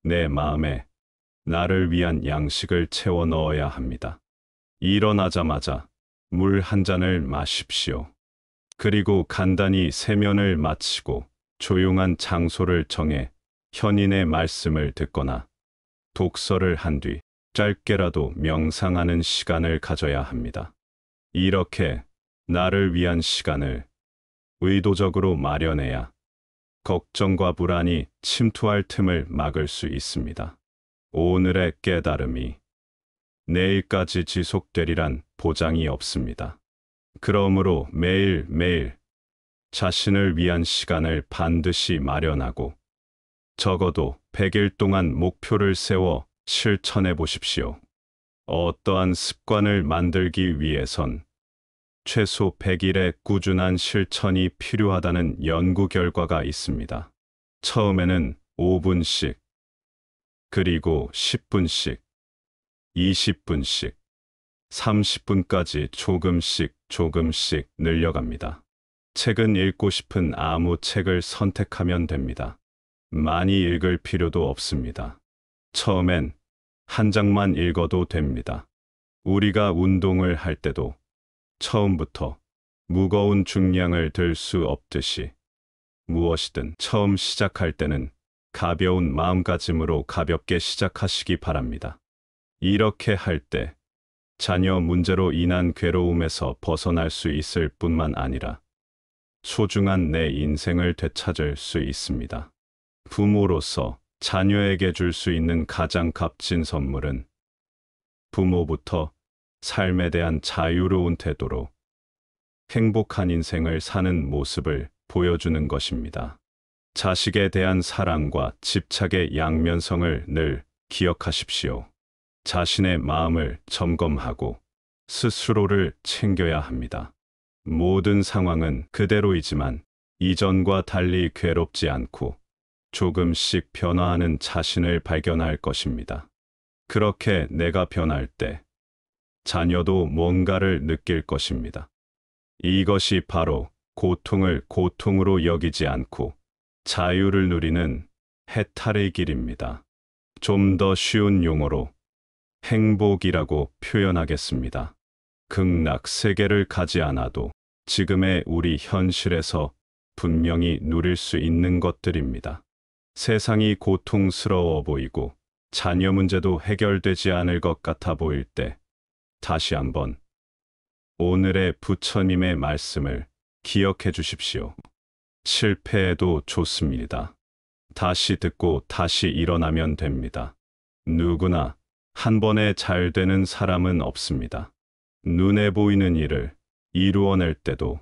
내 마음에 나를 위한 양식을 채워 넣어야 합니다. 일어나자마자 물 한 잔을 마십시오. 그리고 간단히 세면을 마치고 조용한 장소를 정해 현인의 말씀을 듣거나 독서를 한 뒤 짧게라도 명상하는 시간을 가져야 합니다. 이렇게 나를 위한 시간을 의도적으로 마련해야 걱정과 불안이 침투할 틈을 막을 수 있습니다. 오늘의 깨달음이 내일까지 지속되리란 보장이 없습니다. 그러므로 매일매일 자신을 위한 시간을 반드시 마련하고 적어도 100일 동안 목표를 세워 실천해 보십시오. 어떠한 습관을 만들기 위해선 최소 100일의 꾸준한 실천이 필요하다는 연구 결과가 있습니다. 처음에는 5분씩, 그리고 10분씩, 20분씩, 30분까지 조금씩 늘려갑니다. 책은 읽고 싶은 아무 책을 선택하면 됩니다. 많이 읽을 필요도 없습니다. 처음엔 한 장만 읽어도 됩니다. 우리가 운동을 할 때도 처음부터 무거운 중량을 들 수 없듯이 무엇이든 처음 시작할 때는 가벼운 마음가짐으로 가볍게 시작하시기 바랍니다. 이렇게 할 때 자녀 문제로 인한 괴로움에서 벗어날 수 있을 뿐만 아니라 소중한 내 인생을 되찾을 수 있습니다. 부모로서 자녀에게 줄 수 있는 가장 값진 선물은 부모부터 삶에 대한 자유로운 태도로 행복한 인생을 사는 모습을 보여주는 것입니다. 자식에 대한 사랑과 집착의 양면성을 늘 기억하십시오. 자신의 마음을 점검하고 스스로를 챙겨야 합니다. 모든 상황은 그대로이지만 이전과 달리 괴롭지 않고 조금씩 변화하는 자신을 발견할 것입니다. 그렇게 내가 변할 때 자녀도 뭔가를 느낄 것입니다. 이것이 바로 고통을 고통으로 여기지 않고 자유를 누리는 해탈의 길입니다. 좀 더 쉬운 용어로 행복이라고 표현하겠습니다. 극락 세계를 가지 않아도 지금의 우리 현실에서 분명히 누릴 수 있는 것들입니다. 세상이 고통스러워 보이고 자녀 문제도 해결되지 않을 것 같아 보일 때 다시 한번 오늘의 부처님의 말씀을 기억해 주십시오. 실패해도 좋습니다. 다시 듣고 다시 일어나면 됩니다. 누구나 한 번에 잘 되는 사람은 없습니다. 눈에 보이는 일을 이루어낼 때도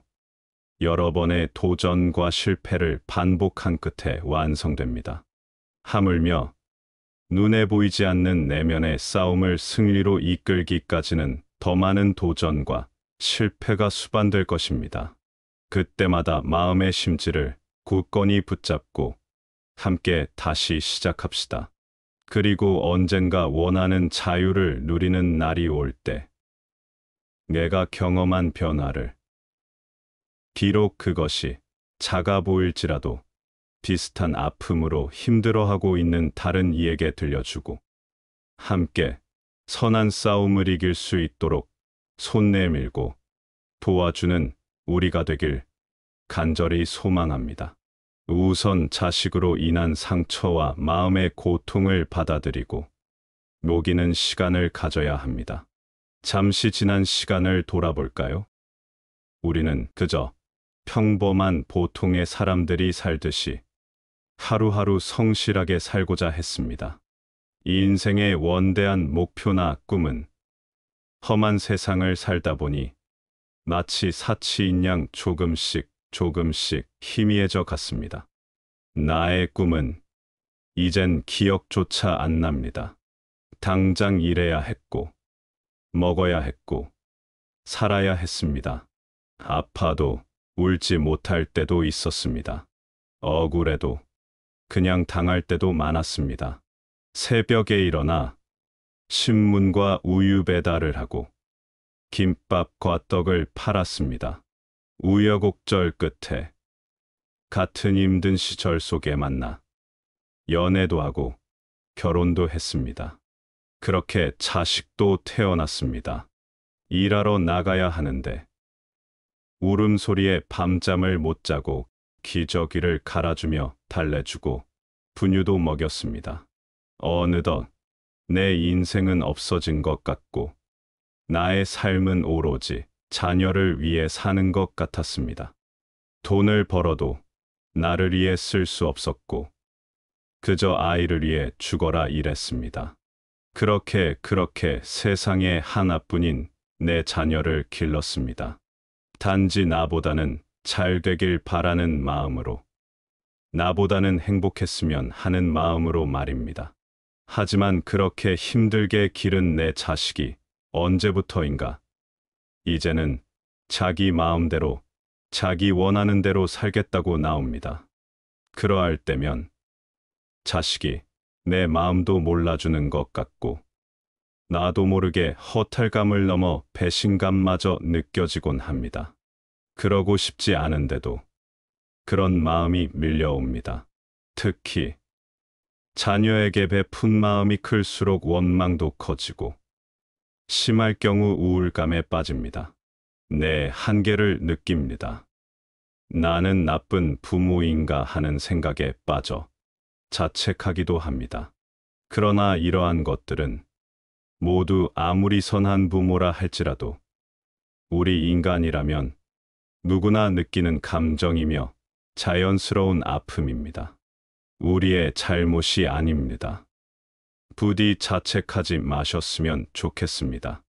여러 번의 도전과 실패를 반복한 끝에 완성됩니다. 하물며 눈에 보이지 않는 내면의 싸움을 승리로 이끌기까지는 더 많은 도전과 실패가 수반될 것입니다. 그때마다 마음의 심지를 굳건히 붙잡고 함께 다시 시작합시다. 그리고 언젠가 원하는 자유를 누리는 날이 올 때 내가 경험한 변화를 비록 그것이 작아 보일지라도 비슷한 아픔으로 힘들어하고 있는 다른 이에게 들려주고 함께 선한 싸움을 이길 수 있도록 손 내밀고 도와주는 우리가 되길 간절히 소망합니다. 우선 자식으로 인한 상처와 마음의 고통을 받아들이고 녹이는 시간을 가져야 합니다. 잠시 지난 시간을 돌아볼까요? 우리는 그저 평범한 보통의 사람들이 살듯이 하루하루 성실하게 살고자 했습니다. 인생의 원대한 목표나 꿈은 험한 세상을 살다 보니 마치 사치인 양 조금씩 희미해져 갔습니다. 나의 꿈은 이젠 기억조차 안 납니다. 당장 일해야 했고, 먹어야 했고, 살아야 했습니다. 아파도 울지 못할 때도 있었습니다. 억울해도 그냥 당할 때도 많았습니다. 새벽에 일어나 신문과 우유 배달을 하고 김밥과 떡을 팔았습니다. 우여곡절 끝에 같은 힘든 시절 속에 만나 연애도 하고 결혼도 했습니다. 그렇게 자식도 태어났습니다. 일하러 나가야 하는데 울음소리에 밤잠을 못 자고 기저귀를 갈아주며 달래주고 분유도 먹였습니다. 어느덧 내 인생은 없어진 것 같고 나의 삶은 오로지 자녀를 위해 사는 것 같았습니다. 돈을 벌어도 나를 위해 쓸 수 없었고 그저 아이를 위해 죽어라 일했습니다. 그렇게 세상에 하나뿐인 내 자녀를 길렀습니다. 단지 나보다는 잘 되길 바라는 마음으로, 나보다는 행복했으면 하는 마음으로 말입니다. 하지만 그렇게 힘들게 기른 내 자식이 언제부터인가 이제는 자기 마음대로, 자기 원하는 대로 살겠다고 나옵니다. 그러할 때면 자식이 내 마음도 몰라주는 것 같고 나도 모르게 허탈감을 넘어 배신감마저 느껴지곤 합니다. 그러고 싶지 않은데도 그런 마음이 밀려옵니다. 특히 자녀에게 베푼 마음이 클수록 원망도 커지고 심할 경우 우울감에 빠집니다. 내 한계를 느낍니다. 나는 나쁜 부모인가 하는 생각에 빠져 자책하기도 합니다. 그러나 이러한 것들은 모두 아무리 선한 부모라 할지라도 우리 인간이라면 누구나 느끼는 감정이며 자연스러운 아픔입니다. 우리의 잘못이 아닙니다. 부디 자책하지 마셨으면 좋겠습니다.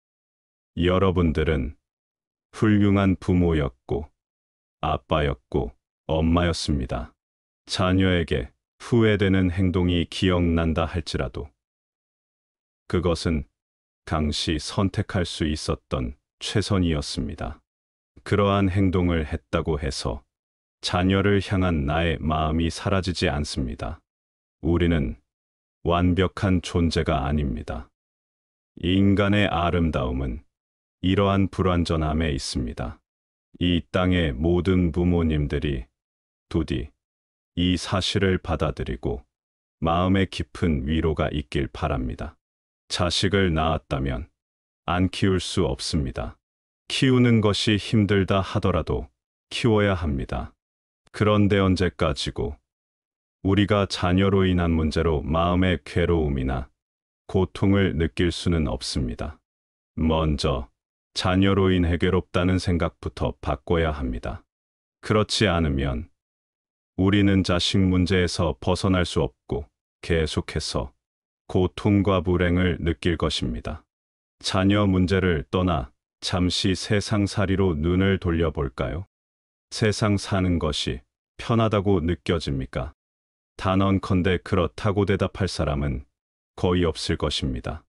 여러분들은 훌륭한 부모였고 아빠였고 엄마였습니다. 자녀에게 후회되는 행동이 기억난다 할지라도 그것은 당시 선택할 수 있었던 최선이었습니다. 그러한 행동을 했다고 해서 자녀를 향한 나의 마음이 사라지지 않습니다. 우리는 완벽한 존재가 아닙니다. 인간의 아름다움은 이러한 불완전함에 있습니다. 이 땅의 모든 부모님들이 부디 이 사실을 받아들이고 마음에 깊은 위로가 있길 바랍니다. 자식을 낳았다면 안 키울 수 없습니다. 키우는 것이 힘들다 하더라도 키워야 합니다. 그런데 언제까지고 우리가 자녀로 인한 문제로 마음의 괴로움이나 고통을 느낄 수는 없습니다. 먼저 자녀로 인해 괴롭다는 생각부터 바꿔야 합니다. 그렇지 않으면 우리는 자식 문제에서 벗어날 수 없고 계속해서 고통과 불행을 느낄 것입니다. 자녀 문제를 떠나 잠시 세상살이로 눈을 돌려볼까요? 세상 사는 것이 편하다고 느껴집니까? 단언컨대 그렇다고 대답할 사람은 거의 없을 것입니다.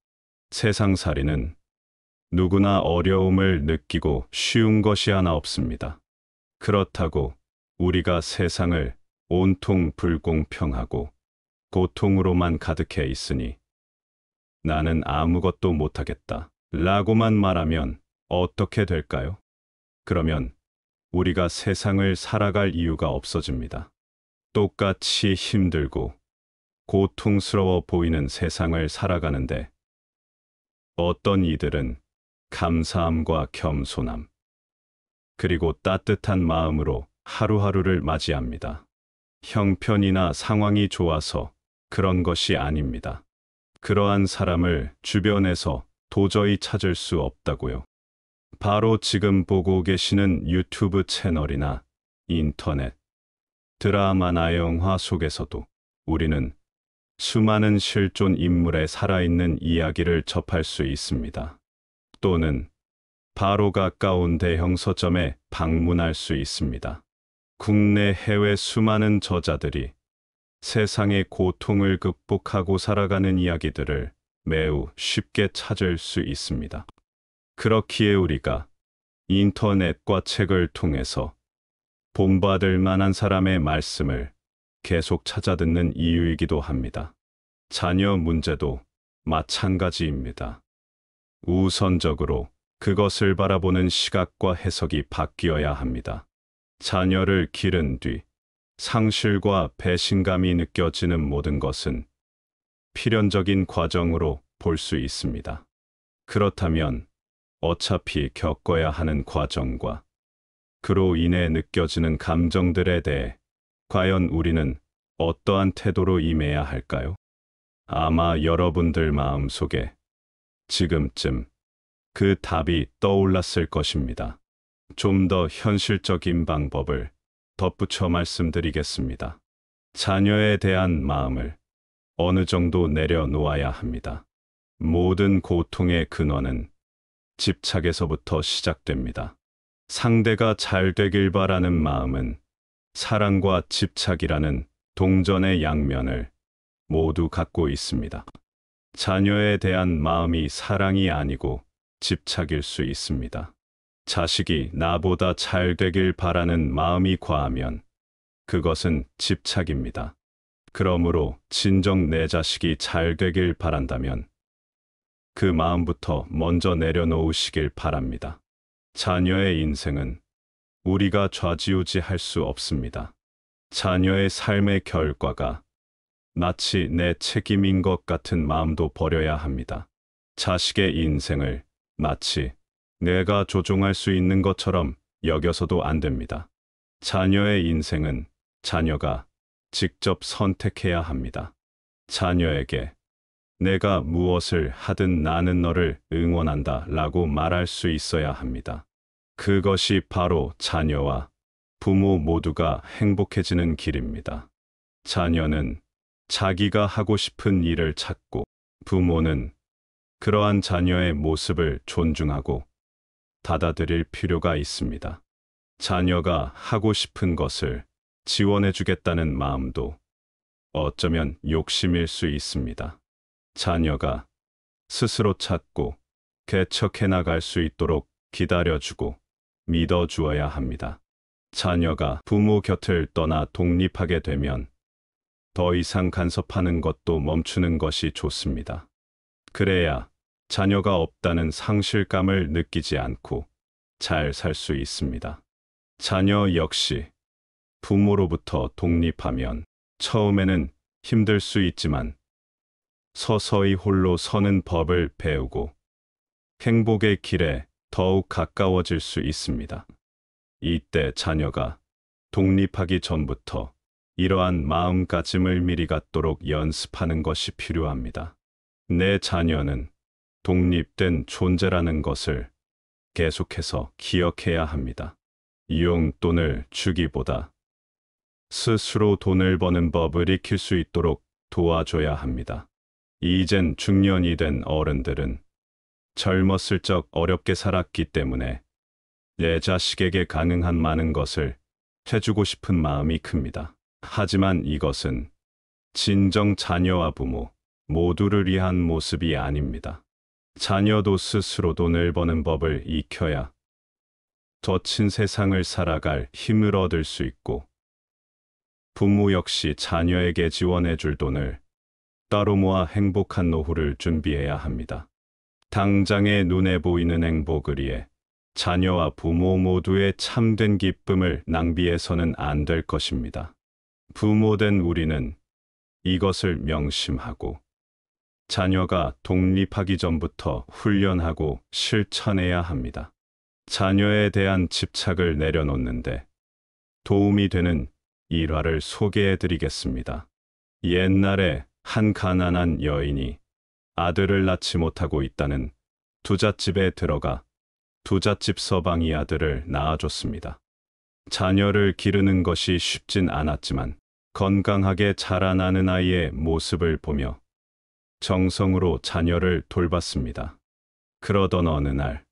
세상살이는 누구나 어려움을 느끼고 쉬운 것이 하나 없습니다. 그렇다고 우리가 세상을 온통 불공평하고 고통으로만 가득해 있으니 나는 아무것도 못하겠다 라고만 말하면 어떻게 될까요? 그러면 우리가 세상을 살아갈 이유가 없어집니다. 똑같이 힘들고 고통스러워 보이는 세상을 살아가는데 어떤 이들은 감사함과 겸손함, 그리고 따뜻한 마음으로 하루하루를 맞이합니다. 형편이나 상황이 좋아서 그런 것이 아닙니다. 그러한 사람을 주변에서 도저히 찾을 수 없다고요. 바로 지금 보고 계시는 유튜브 채널이나 인터넷, 드라마나 영화 속에서도 우리는 수많은 실존 인물의 살아있는 이야기를 접할 수 있습니다. 또는 바로 가까운 대형 서점에 방문할 수 있습니다. 국내 해외 수많은 저자들이 세상의 고통을 극복하고 살아가는 이야기들을 매우 쉽게 찾을 수 있습니다. 그렇기에 우리가 인터넷과 책을 통해서 본받을 만한 사람의 말씀을 계속 찾아듣는 이유이기도 합니다. 자녀 문제도 마찬가지입니다. 우선적으로 그것을 바라보는 시각과 해석이 바뀌어야 합니다. 자녀를 기른 뒤 상실과 배신감이 느껴지는 모든 것은 필연적인 과정으로 볼 수 있습니다. 그렇다면 어차피 겪어야 하는 과정과 그로 인해 느껴지는 감정들에 대해 과연 우리는 어떠한 태도로 임해야 할까요? 아마 여러분들 마음속에 지금쯤 그 답이 떠올랐을 것입니다. 좀 더 현실적인 방법을 덧붙여 말씀드리겠습니다. 자녀에 대한 마음을 어느 정도 내려놓아야 합니다. 모든 고통의 근원은 집착에서부터 시작됩니다. 상대가 잘 되길 바라는 마음은 사랑과 집착이라는 동전의 양면을 모두 갖고 있습니다. 자녀에 대한 마음이 사랑이 아니고 집착일 수 있습니다. 자식이 나보다 잘 되길 바라는 마음이 과하면 그것은 집착입니다. 그러므로 진정 내 자식이 잘 되길 바란다면 그 마음부터 먼저 내려놓으시길 바랍니다. 자녀의 인생은 우리가 좌지우지할 수 없습니다. 자녀의 삶의 결과가 마치 내 책임인 것 같은 마음도 버려야 합니다. 자식의 인생을 마치 내가 조종할 수 있는 것처럼 여겨서도 안 됩니다. 자녀의 인생은 자녀가 직접 선택해야 합니다. 자녀에게 내가 무엇을 하든 나는 너를 응원한다 라고 말할 수 있어야 합니다. 그것이 바로 자녀와 부모 모두가 행복해지는 길입니다. 자녀는 자기가 하고 싶은 일을 찾고 부모는 그러한 자녀의 모습을 존중하고 받아들일 필요가 있습니다. 자녀가 하고 싶은 것을 지원해 주겠다는 마음도 어쩌면 욕심일 수 있습니다. 자녀가 스스로 찾고 개척해 나갈 수 있도록 기다려주고 믿어주어야 합니다. 자녀가 부모 곁을 떠나 독립하게 되면 더 이상 간섭하는 것도 멈추는 것이 좋습니다. 그래야 자녀가 없다는 상실감을 느끼지 않고 잘 살 수 있습니다. 자녀 역시 부모로부터 독립하면 처음에는 힘들 수 있지만 서서히 홀로 서는 법을 배우고 행복의 길에 더욱 가까워질 수 있습니다. 이때 자녀가 독립하기 전부터 이러한 마음가짐을 미리 갖도록 연습하는 것이 필요합니다. 내 자녀는 독립된 존재라는 것을 계속해서 기억해야 합니다. 용돈을 주기보다 스스로 돈을 버는 법을 익힐 수 있도록 도와줘야 합니다. 이젠 중년이 된 어른들은 젊었을 적 어렵게 살았기 때문에 내 자식에게 가능한 많은 것을 해주고 싶은 마음이 큽니다. 하지만 이것은 진정 자녀와 부모 모두를 위한 모습이 아닙니다. 자녀도 스스로 돈을 버는 법을 익혀야 거친 세상을 살아갈 힘을 얻을 수 있고 부모 역시 자녀에게 지원해 줄 돈을 따로 모아 행복한 노후를 준비해야 합니다. 당장의 눈에 보이는 행복을 위해 자녀와 부모 모두의 참된 기쁨을 낭비해서는 안 될 것입니다. 부모된 우리는 이것을 명심하고 자녀가 독립하기 전부터 훈련하고 실천해야 합니다. 자녀에 대한 집착을 내려놓는데 도움이 되는 일화를 소개해 드리겠습니다. 옛날에 한 가난한 여인이 아들을 낳지 못하고 있다는 두잣집에 들어가 두잣집 서방이 아들을 낳아줬습니다. 자녀를 기르는 것이 쉽진 않았지만 건강하게 자라나는 아이의 모습을 보며 정성으로 자녀를 돌봤습니다. 그러던 어느 날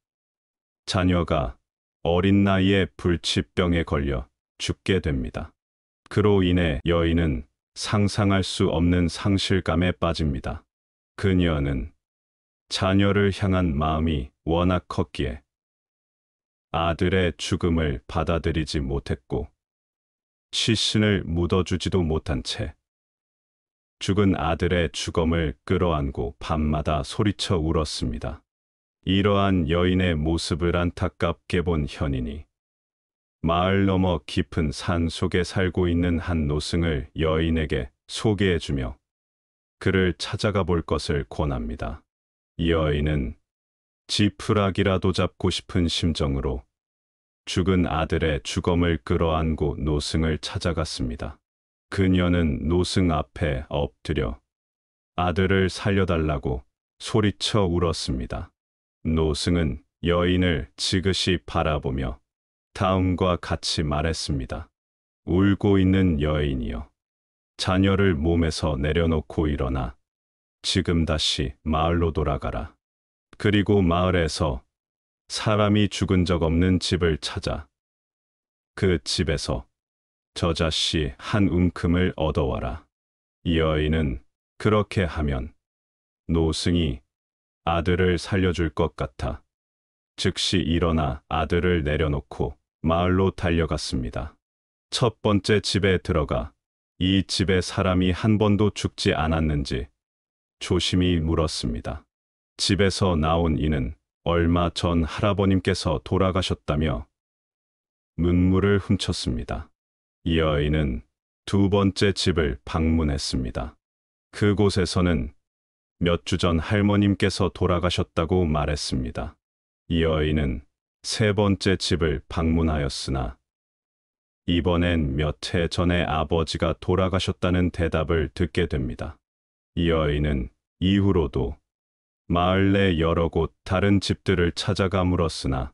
자녀가 어린 나이에 불치병에 걸려 죽게 됩니다. 그로 인해 여인은 상상할 수 없는 상실감에 빠집니다. 그녀는 자녀를 향한 마음이 워낙 컸기에 아들의 죽음을 받아들이지 못했고 시신을 묻어주지도 못한 채 죽은 아들의 죽음을 끌어안고 밤마다 소리쳐 울었습니다. 이러한 여인의 모습을 안타깝게 본 현인이 마을 너머 깊은 산 속에 살고 있는 한 노승을 여인에게 소개해주며 그를 찾아가 볼 것을 권합니다. 여인은 지푸라기라도 잡고 싶은 심정으로 죽은 아들의 죽음을 끌어안고 노승을 찾아갔습니다. 그녀는 노승 앞에 엎드려 아들을 살려달라고 소리쳐 울었습니다. 노승은 여인을 지그시 바라보며 다음과 같이 말했습니다. 울고 있는 여인이여, 자녀를 몸에서 내려놓고 일어나 지금 다시 마을로 돌아가라. 그리고 마을에서 사람이 죽은 적 없는 집을 찾아 그 집에서 저자씨 한 움큼을 얻어와라. 여인은 그렇게 하면 노승이 아들을 살려줄 것 같아 즉시 일어나 아들을 내려놓고 마을로 달려갔습니다. 첫 번째 집에 들어가 이 집에 사람이 한 번도 죽지 않았는지 조심히 물었습니다. 집에서 나온 이는 얼마 전 할아버님께서 돌아가셨다며 눈물을 훔쳤습니다. 이 여인은 두 번째 집을 방문했습니다. 그곳에서는 몇 주 전 할머님께서 돌아가셨다고 말했습니다. 이 여인은 세 번째 집을 방문하였으나 이번엔 몇 해 전에 아버지가 돌아가셨다는 대답을 듣게 됩니다. 이 여인은 이후로도 마을 내 여러 곳 다른 집들을 찾아가 물었으나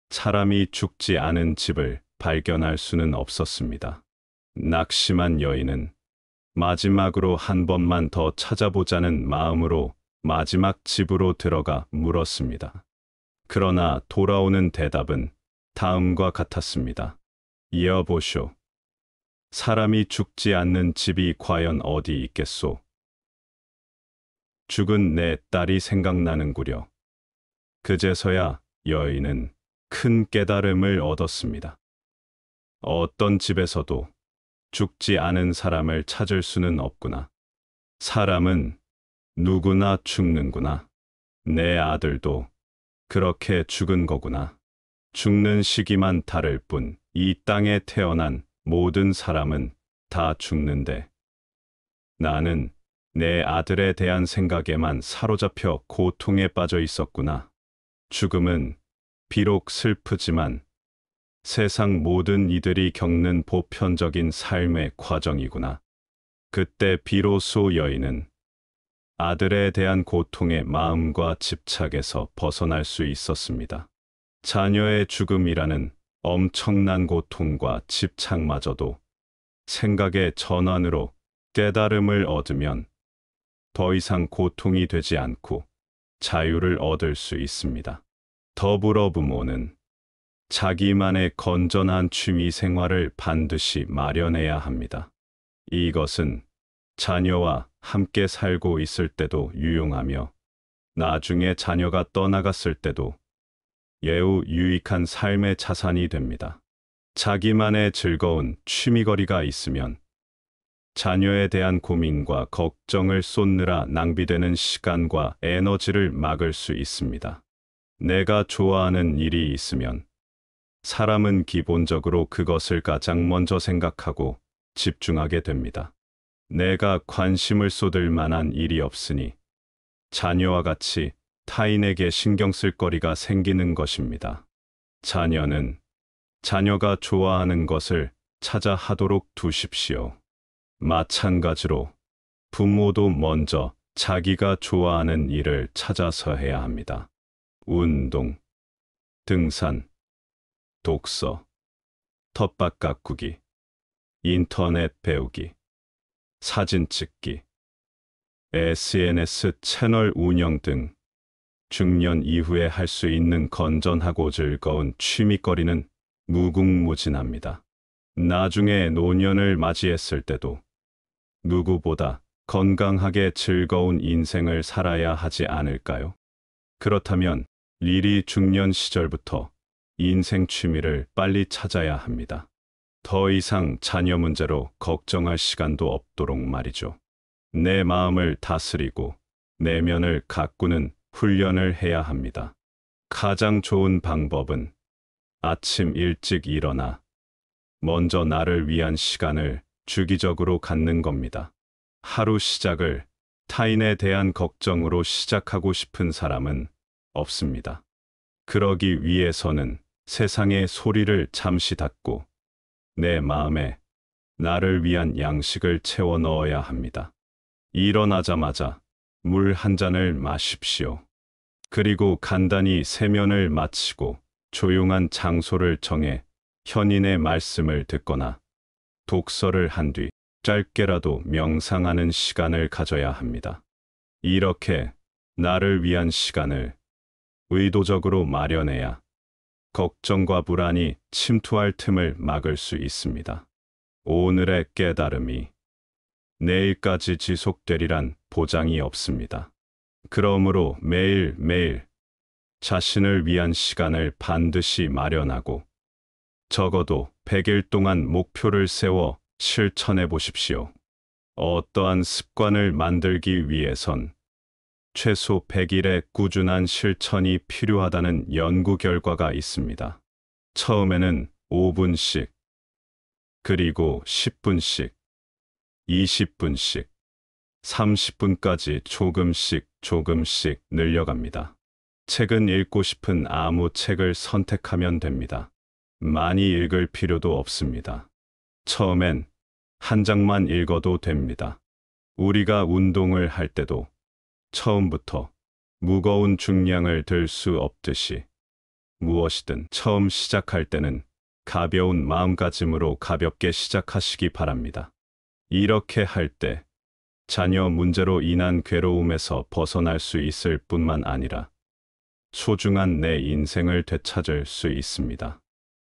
사람이 죽지 않은 집을 발견할 수는 없었습니다. 낙심한 여인은 마지막으로 한 번만 더 찾아보자는 마음으로 마지막 집으로 들어가 물었습니다. 그러나 돌아오는 대답은 다음과 같았습니다. 여보쇼, 사람이 죽지 않는 집이 과연 어디 있겠소? 죽은 내 딸이 생각나는구려. 그제서야 여인은 큰 깨달음을 얻었습니다. 어떤 집에서도 죽지 않은 사람을 찾을 수는 없구나. 사람은 누구나 죽는구나. 내 아들도 그렇게 죽은 거구나. 죽는 시기만 다를 뿐 이 땅에 태어난 모든 사람은 다 죽는데 나는 내 아들에 대한 생각에만 사로잡혀 고통에 빠져 있었구나. 죽음은 비록 슬프지만 세상 모든 이들이 겪는 보편적인 삶의 과정이구나. 그때 비로소 여인은 아들에 대한 고통의 마음과 집착에서 벗어날 수 있었습니다. 자녀의 죽음이라는 엄청난 고통과 집착마저도 생각의 전환으로 깨달음을 얻으면 더 이상 고통이 되지 않고 자유를 얻을 수 있습니다. 더불어 부모는 자기만의 건전한 취미 생활을 반드시 마련해야 합니다. 이것은 자녀와 함께 살고 있을 때도 유용하며 나중에 자녀가 떠나갔을 때도 매우 유익한 삶의 자산이 됩니다. 자기만의 즐거운 취미거리가 있으면 자녀에 대한 고민과 걱정을 쏟느라 낭비되는 시간과 에너지를 막을 수 있습니다. 내가 좋아하는 일이 있으면 사람은 기본적으로 그것을 가장 먼저 생각하고 집중하게 됩니다. 내가 관심을 쏟을 만한 일이 없으니 자녀와 같이 타인에게 신경 쓸 거리가 생기는 것입니다. 자녀는 자녀가 좋아하는 것을 찾아 하도록 두십시오. 마찬가지로 부모도 먼저 자기가 좋아하는 일을 찾아서 해야 합니다. 운동, 등산, 독서, 텃밭 가꾸기, 인터넷 배우기, 사진 찍기, SNS 채널 운영 등 중년 이후에 할 수 있는 건전하고 즐거운 취미거리는 무궁무진합니다. 나중에 노년을 맞이했을 때도 누구보다 건강하게 즐거운 인생을 살아야 하지 않을까요? 그렇다면 미리 중년 시절부터 인생 취미를 빨리 찾아야 합니다. 더 이상 자녀 문제로 걱정할 시간도 없도록 말이죠. 내 마음을 다스리고 내면을 가꾸는 훈련을 해야 합니다. 가장 좋은 방법은 아침 일찍 일어나 먼저 나를 위한 시간을 주기적으로 갖는 겁니다. 하루 시작을 타인에 대한 걱정으로 시작하고 싶은 사람은 없습니다. 그러기 위해서는 세상의 소리를 잠시 닫고 내 마음에 나를 위한 양식을 채워 넣어야 합니다. 일어나자마자 물 한 잔을 마십시오. 그리고 간단히 세면을 마치고 조용한 장소를 정해 현인의 말씀을 듣거나 독서를 한 뒤 짧게라도 명상하는 시간을 가져야 합니다. 이렇게 나를 위한 시간을 의도적으로 마련해야 걱정과 불안이 침투할 틈을 막을 수 있습니다. 오늘의 깨달음이 내일까지 지속되리란 보장이 없습니다. 그러므로 매일매일 자신을 위한 시간을 반드시 마련하고 적어도 100일 동안 목표를 세워 실천해 보십시오. 어떠한 습관을 만들기 위해선 최소 100일의 꾸준한 실천이 필요하다는 연구 결과가 있습니다. 처음에는 5분씩, 그리고 10분씩, 20분씩, 30분까지 조금씩 늘려갑니다. 책은 읽고 싶은 아무 책을 선택하면 됩니다. 많이 읽을 필요도 없습니다. 처음엔 한 장만 읽어도 됩니다. 우리가 운동을 할 때도 처음부터 무거운 중량을 들 수 없듯이 무엇이든 처음 시작할 때는 가벼운 마음가짐으로 가볍게 시작하시기 바랍니다. 이렇게 할 때 자녀 문제로 인한 괴로움에서 벗어날 수 있을 뿐만 아니라 소중한 내 인생을 되찾을 수 있습니다.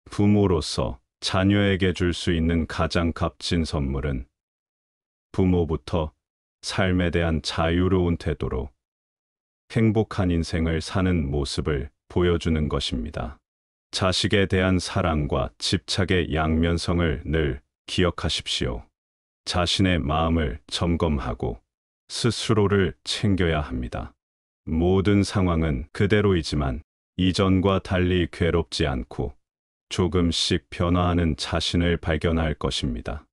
부모로서 자녀에게 줄 수 있는 가장 값진 선물은 부모부터 삶에 대한 자유로운 태도로 행복한 인생을 사는 모습을 보여주는 것입니다. 자식에 대한 사랑과 집착의 양면성을 늘 기억하십시오. 자신의 마음을 점검하고 스스로를 챙겨야 합니다. 모든 상황은 그대로이지만 이전과 달리 괴롭지 않고 조금씩 변화하는 자신을 발견할 것입니다.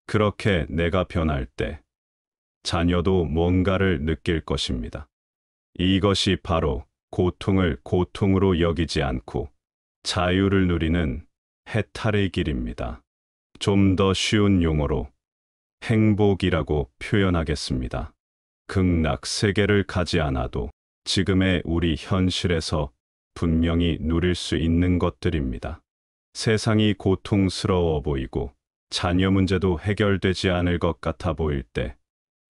그렇게 내가 변할 때 자녀도 뭔가를 느낄 것입니다. 이것이 바로 고통을 고통으로 여기지 않고 자유를 누리는 해탈의 길입니다. 좀 더 쉬운 용어로 행복이라고 표현하겠습니다. 극락 세계를 가지 않아도 지금의 우리 현실에서 분명히 누릴 수 있는 것들입니다. 세상이 고통스러워 보이고 자녀 문제도 해결되지 않을 것 같아 보일 때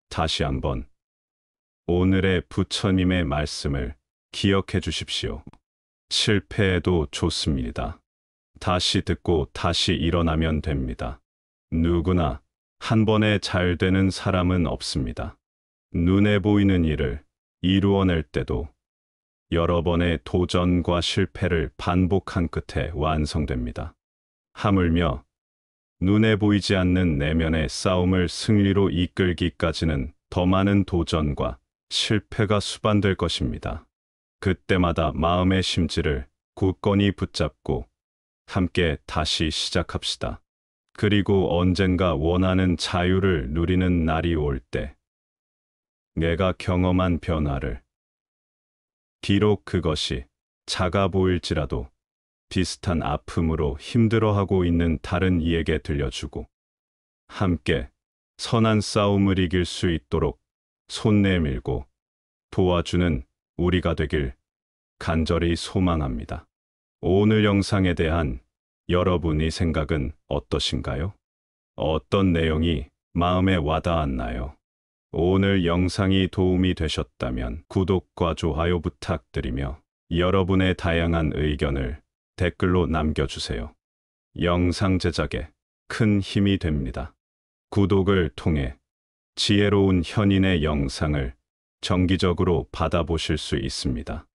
다시 한번 오늘의 부처님의 말씀을 기억해 주십시오. 실패해도 좋습니다. 다시 듣고 다시 일어나면 됩니다. 누구나 한 번에 잘 되는 사람은 없습니다. 눈에 보이는 일을 이루어낼 때도 여러 번의 도전과 실패를 반복한 끝에 완성됩니다. 하물며 눈에 보이지 않는 내면의 싸움을 승리로 이끌기까지는 더 많은 도전과 실패가 수반될 것입니다. 그때마다 마음의 심지를 굳건히 붙잡고 함께 다시 시작합시다. 그리고 언젠가 원하는 자유를 누리는 날이 올 때 내가 경험한 변화를 비록 그것이 작아 보일지라도 비슷한 아픔으로 힘들어하고 있는 다른 이에게 들려주고 함께 선한 싸움을 이길 수 있도록 손 내밀고 도와주는 우리가 되길 간절히 소망합니다. 오늘 영상에 대한 여러분의 생각은 어떠신가요? 어떤 내용이 마음에 와닿았나요? 오늘 영상이 도움이 되셨다면 구독과 좋아요 부탁드리며 여러분의 다양한 의견을 댓글로 남겨주세요. 영상 제작에 큰 힘이 됩니다. 구독을 통해 지혜로운 현인의 영상을 정기적으로 받아보실 수 있습니다.